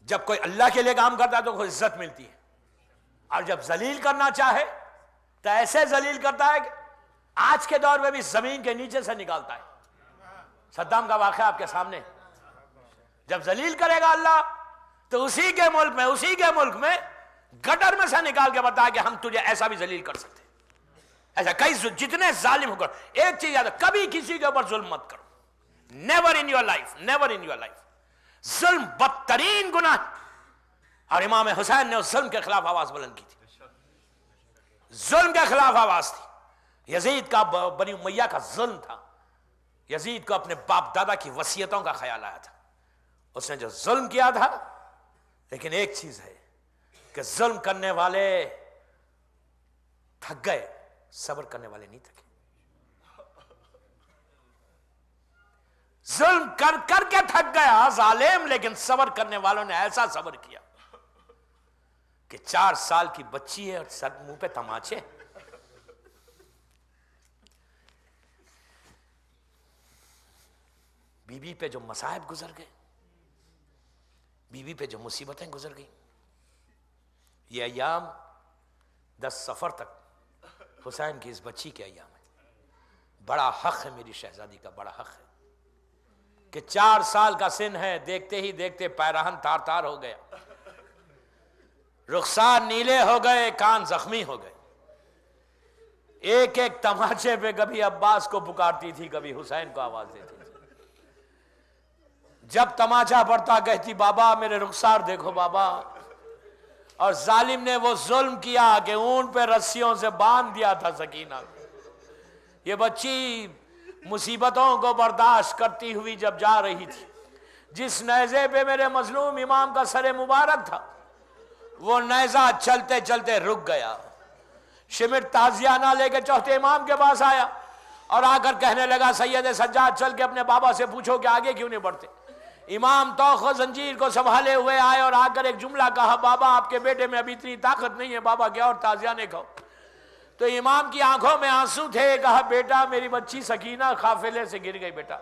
جب کوئی اللہ کے لیے کام کرتا ہے تو کوئی عزت ملتی ہے، اور جب ذلیل کرنا چاہے تو ایسے ذلیل کرتا ہے کہ آج کے دور میں بھی زمین کے نیچے سے نکالتا ہے. صدام کا واقعہ آپ کے سامنے. جب ذلیل کرے گا اللہ تو اسی کے ملک میں گٹر میں سے نکال کے بتایا کہ ہم تجھے ایسا بھی ذلیل کر سکتے. ایسا کئی جتنے ظالم ہو کر، ایک چیز یاد ہے، کبھی کسی کے اوپر ظلم مت کرو. Never in your life. ظلم بدترین گناہ. اور امام حسین نے اس ظلم کے خلاف آواز بلند کی تھی. ظلم کے خلاف آواز تھی. یزید کا بنی امیہ کا ظلم تھا. یزید کو اپنے باپ دادا کی وصیتوں کا خیال آیا تھا. اس نے جو ظلم کیا تھا، لیکن ایک چیز ہے کہ ظلم کرنے والے تھک گئے، صبر کرنے والے نہیں تھکے. ظلم کر کے تھک گیا ظالم، لیکن صبر کرنے والوں نے ایسا صبر کیا کہ 4 سال کی بچی ہے اور سر منہ پہ تماچے. بی بی پہ جو مصائب گزر گئے، بیوی پہ جو مصیبتیں گزر گئیں، یہ ایام 10 صفر تک حسین کی اس بچی کے ایام ہے. بڑا حق ہے میری شہزادی کا، بڑا حق ہے کہ 4 سال کا سن ہے، دیکھتے ہی دیکھتے پیراہن تار تار ہو گیا، رخسار نیلے ہو گئے، کان زخمی ہو گئے. ایک ایک تماچے پہ کبھی عباس کو پکارتی تھی، کبھی حسین کو آواز دیتی تھی. جب تماچا پڑتا کہتی بابا میرے رخسار دیکھو بابا. اور ظالم نے وہ ظلم کیا کہ اونٹ پہ رسیوں سے باندھ دیا تھا سکینہ. یہ بچی مصیبتوں کو برداشت کرتی ہوئی جب جا رہی تھی، جس نیزے پہ میرے مظلوم امام کا سر مبارک تھا، وہ نیزہ چلتے چلتے رک گیا. شمر تعزیانہ لے کے چوتھے امام کے پاس آیا اور آ کر کہنے لگا سید سجاد چل کے اپنے بابا سے پوچھو کہ آگے کیوں نہیں بڑھتے. امام توخ و زنجیر کو سنبھالے ہوئے آئے اور آ کر ایک جملہ کہا، بابا آپ کے بیٹے میں ابھی اتنی طاقت نہیں ہے، بابا کیا اور تعزیانے کھاؤ. تو امام کی آنکھوں میں آنسو تھے. کہا بیٹا میری بچی سکینہ قافلے سے گر گئی بیٹا.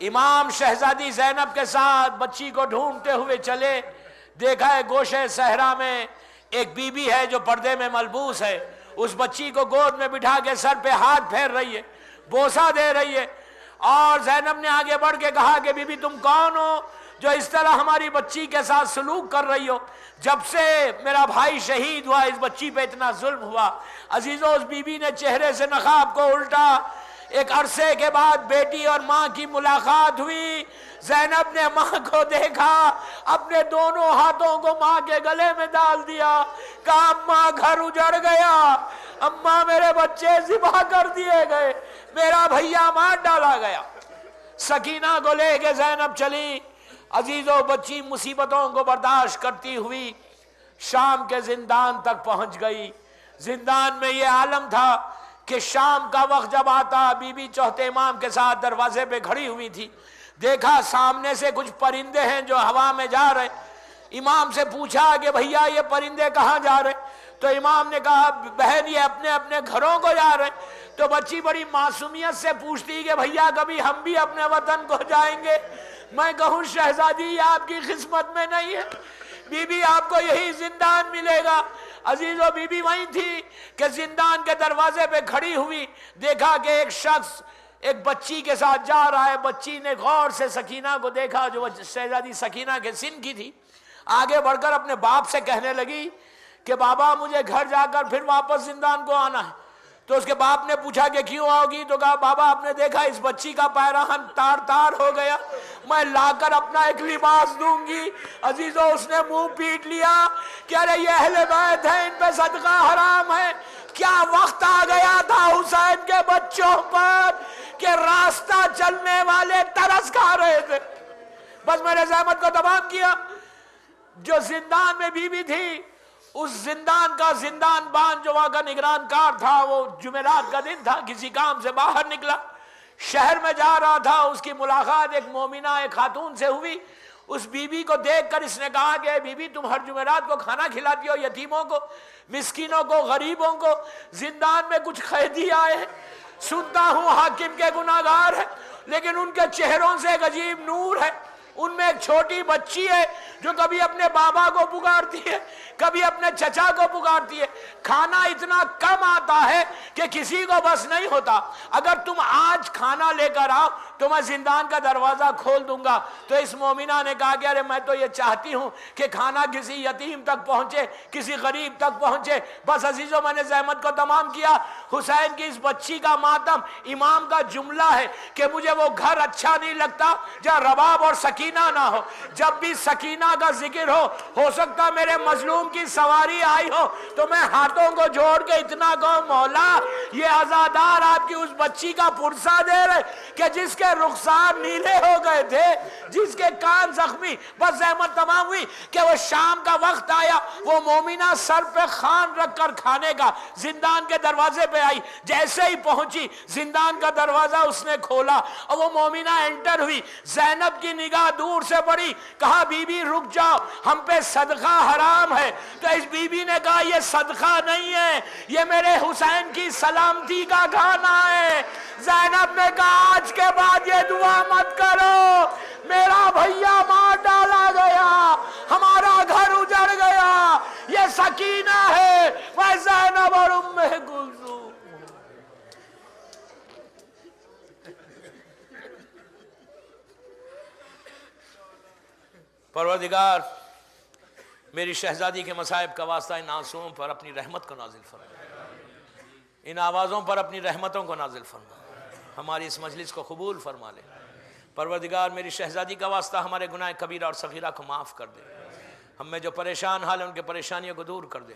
امام شہزادی زینب کے ساتھ بچی کو ڈھونڈتے ہوئے چلے. دیکھا ہے گوشے صحرا میں ایک بی بی ہے جو پردے میں ملبوس ہے، اس بچی کو گود میں بٹھا کے سر پہ ہاتھ پھیر رہی ہے، بوسہ دے رہی ہے. اور زینب نے آگے بڑھ کے کہا کہ بی بی تم کون ہو جو اس طرح ہماری بچی کے ساتھ سلوک کر رہی ہو؟ جب سے میرا بھائی شہید ہوا اس بچی پہ اتنا ظلم ہوا. عزیزو اس بی بی نے چہرے سے نقاب کو الٹا. ایک عرصے کے بعد بیٹی اور ماں کی ملاقات ہوئی. زینب نے ماں کو دیکھا، اپنے دونوں ہاتھوں کو ماں کے گلے میں ڈال دیا، کہا اماں گھر اجڑ گیا، اماں میرے بچے ذبح کر دیے گئے، میرا بھیا مار ڈالا گیا. سکینہ کو لے کے زینب چلی. عزیزو بچی مصیبتوں کو برداشت کرتی ہوئی شام کے زندان تک پہنچ گئی. زندان میں یہ عالم تھا کہ شام کا وقت جب آتا، بی بی چوتھے امام کے ساتھ دروازے پہ کھڑی ہوئی تھی. دیکھا سامنے سے کچھ پرندے ہیں جو ہوا میں جا رہے. امام سے پوچھا کہ بھیا یہ پرندے کہاں جا رہے؟ تو امام نے کہا بہن یہ اپنے اپنے گھروں کو جا رہے ہیں۔ تو بچی بڑی معصومیت سے پوچھتی کہ بھیا کبھی ہم بھی اپنے وطن کو جائیں گے؟ میں کہوں شہزادی یہ آپ کی قسمت میں نہیں ہے، بی بی آپ کو یہی زندان ملے گا۔ عزیزو بی بی وہیں تھی کہ زندان کے دروازے پہ کھڑی ہوئی، دیکھا کہ ایک شخص ایک بچی کے ساتھ جا رہا ہے۔ بچی نے غور سے سکینہ کو دیکھا جو شہزادی سکینہ کے سن کی تھی، آگے بڑھ کر اپنے باپ سے کہنے لگی کہ بابا مجھے گھر جا کر پھر واپس زندان کو آنا ہے۔ تو اس کے باپ نے پوچھا کہ کیوں آؤ گی؟ تو کہا بابا آپ نے دیکھا اس بچی کا پیراہن تار تار ہو گیا، میں لا کر اپنا ایک لباس دوں گی۔ عزیزو اس نے منہ پیٹ لیا کہ ارے یہ اہل بیت ہیں، ان پہ صدقہ حرام ہے۔ کیا وقت آ گیا تھا حسین کے بچوں پر کہ راستہ چلنے والے ترس کھا رہے تھے۔ بس میں نے زحمت کو تمام کیا۔ جو زندان میں بی بی تھی، اس زندان کا زندان بان جو وہاں کا نگران کار تھا، وہ جمعرات کا دن تھا، کسی کام سے باہر نکلا، شہر میں جا رہا تھا، اس کی ملاقات ایک مومنہ ایک خاتون سے ہوئی۔ اس بی بی کو دیکھ کر اس نے کہا کہ بی بی تم ہر جمعرات کو کھانا کھلاتی ہو یتیموں کو، مسکینوں کو، غریبوں کو، زندان میں کچھ قیدی آئے ہیں، سنتا ہوں حاکم کے گناہگار ہیں، لیکن ان کے چہروں سے ایک عجیب نور ہے۔ ان میں ایک چھوٹی بچی ہے جو کبھی اپنے بابا کو پکارتی ہے، کبھی اپنے چچا کو پکارتی ہے۔ کھانا اتنا کم آتا ہے کہ کسی کو بس نہیں ہوتا۔ اگر تم آج کھانا لے کر آؤ تو میں زندان کا دروازہ کھول دوں گا۔ تو اس مومنہ نے کہا کہ ارے میں تو یہ چاہتی ہوں کہ کھانا کسی یتیم تک پہنچے، کسی غریب تک پہنچے۔ بس عزیزو میں نے زحمت کو تمام کیا۔ حسین کی اس بچی کا ماتم امام کا جملہ ہے کہ مجھے وہ گھر اچھا نہیں لگتا جہاں رباب اور سکینہ نہ ہو۔ جب بھی سکینہ کا ذکر ہو سکتا میرے مظلوم کی سواری آئی ہو تو میں ہاتھوں کو جوڑ کے اتنا کہوں مولا یہ عزادار آپ کی اس بچی کا پرسہ دے رہے کہ جس کے رخسار نیلے ہو گئے تھے، جس کے کان زخمی۔ بس زحمت تمام ہوئی کہ وہ شام کا وقت آیا، وہ مومنہ سر پہ خان رکھ کر کھانے کا زندان کے دروازے پہ آئی۔ جیسے ہی پہنچی زندان کا دروازہ اس نے کھولا اور وہ مومنہ انٹر ہوئی۔ زینب کی نگاہ دور سے پڑی، کہا بی بی رک جاؤ، ہم پہ صدقہ حرام ہے۔ تو اس بی بی نے کہا یہ صدقہ نہیں ہے، یہ میرے حسین کی سلامتی کا کھانا ہے۔ زینب نے کہا آج کے بعد یہ دعا مت کرو، میرا بھیا مار ڈالا گیا، ہمارا گھر اجڑ گیا، یہ سکینہ ہے، میں زینب اور ام کلثوم۔ پروردگار میری شہزادی کے مصائب کا واسطہ ان آنسوؤں پر اپنی رحمت کو نازل فرما، ان آوازوں پر اپنی رحمتوں کو نازل فرما، ہماری اس مجلس کو قبول فرما لے۔ پروردگار میری شہزادی کا واسطہ ہمارے گناہ کبیرہ اور صغیرہ کو معاف کر دے، ہم میں جو پریشان حال ہیں ان کے پریشانیوں کو دور کر دے،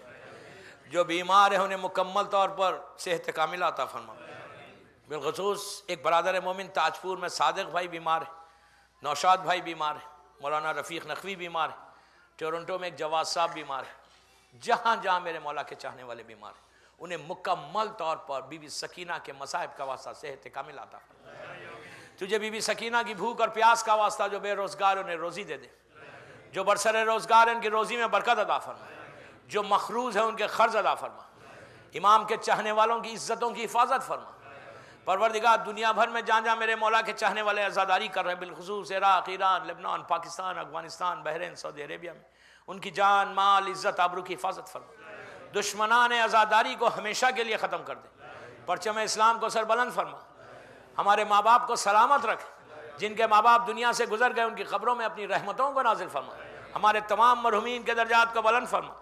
جو بیمار ہیں انہیں مکمل طور پر صحت کاملہ عطا فرما۔ بالخصوص ایک برادر مومن تاجپور میں صادق بھائی بیمار ہے، نوشاد بھائی بیمار ہے، مولانا رفیق نقوی بیمار ہے، ٹورنٹو میں ایک جواز صاحب بیمار ہے، جہاں جہاں میرے مولا کے چاہنے والے بیمار ہیں انہیں مکمل طور پر بی بی سکینہ کے مصائب کا واسطہ صحت کامل عطا فرما۔ تجھے بی بی سکینہ کی بھوک اور پیاس کا واسطہ جو بے روزگار انہیں روزی دے دے، جو برسر روزگار ان کی روزی میں برکت عطا فرما، جو مخروض ہیں ان کے قرض عطا فرما، امام کے چاہنے والوں کی عزتوں کی حفاظت فرما۔ پروردگار دنیا بھر میں جہاں جہاں میرے مولا کے چاہنے والے عزاداری کر رہے ہیں، بالخصوص عراق، ایران، لبنان، پاکستان، افغانستان، بحرین، سعودی عربیہ میں، ان کی جان، مال، عزت، آبرو کی حفاظت فرما۔ دشمنان عزاداری کو ہمیشہ کے لیے ختم کر دے، پرچم اسلام کو سر بلند فرما۔ ہمارے ماں باپ کو سلامت رکھ، جن کے ماں باپ دنیا سے گزر گئے ان کی قبروں میں اپنی رحمتوں کو نازل فرما۔ ہمارے تمام مرحومین کے درجات کو بلند فرما،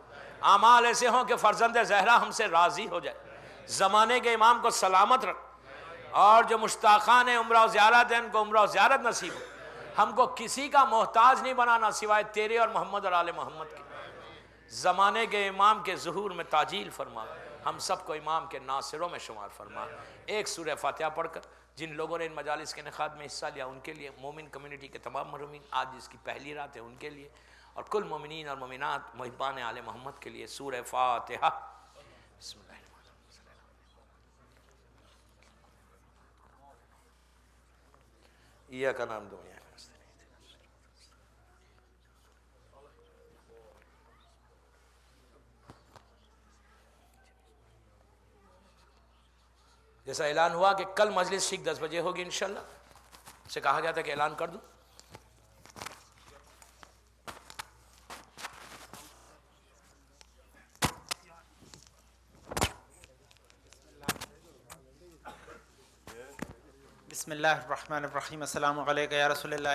اعمال ایسے ہوں کہ فرزند زہرا ہم سے راضی ہو جائے۔ زمانے کے امام کو سلامت رکھ، اور جو مشتاقان عمرہ و زیارت ہیں ان کو عمرہ و زیارت نصیب ہو۔ ہم کو کسی کا محتاج نہیں بنانا سوائے تیرے اور محمد اور آل محمد کے۔ زمانے کے امام کے ظہور میں تعجیل فرما، ہم سب کو امام کے ناصروں میں شمار فرما۔ ایک سورہ فاتحہ پڑھ کر جن لوگوں نے ان مجالس کے انعقاد میں حصہ لیا ان کے لیے، مومن کمیونٹی کے تمام مرحومین، آج جس کی پہلی رات ہے ان کے لیے، اور کل مومنین اور مومنات محبان آل محمد کے لیے سورہ فاتحہ۔ بسم اللہ الرحمن الرحیم۔ ایاک نعبد و ایاک نستعین۔ جیسا اعلان ہوا کہ کل مجلس ٹھیک 10 بجے ہوگی انشاءاللہ، سے کہا گیا تھا کہ اعلان کر دوں.
بسم اللہ الرحمن الرحیم. السلام علیکم یا رسول اللہ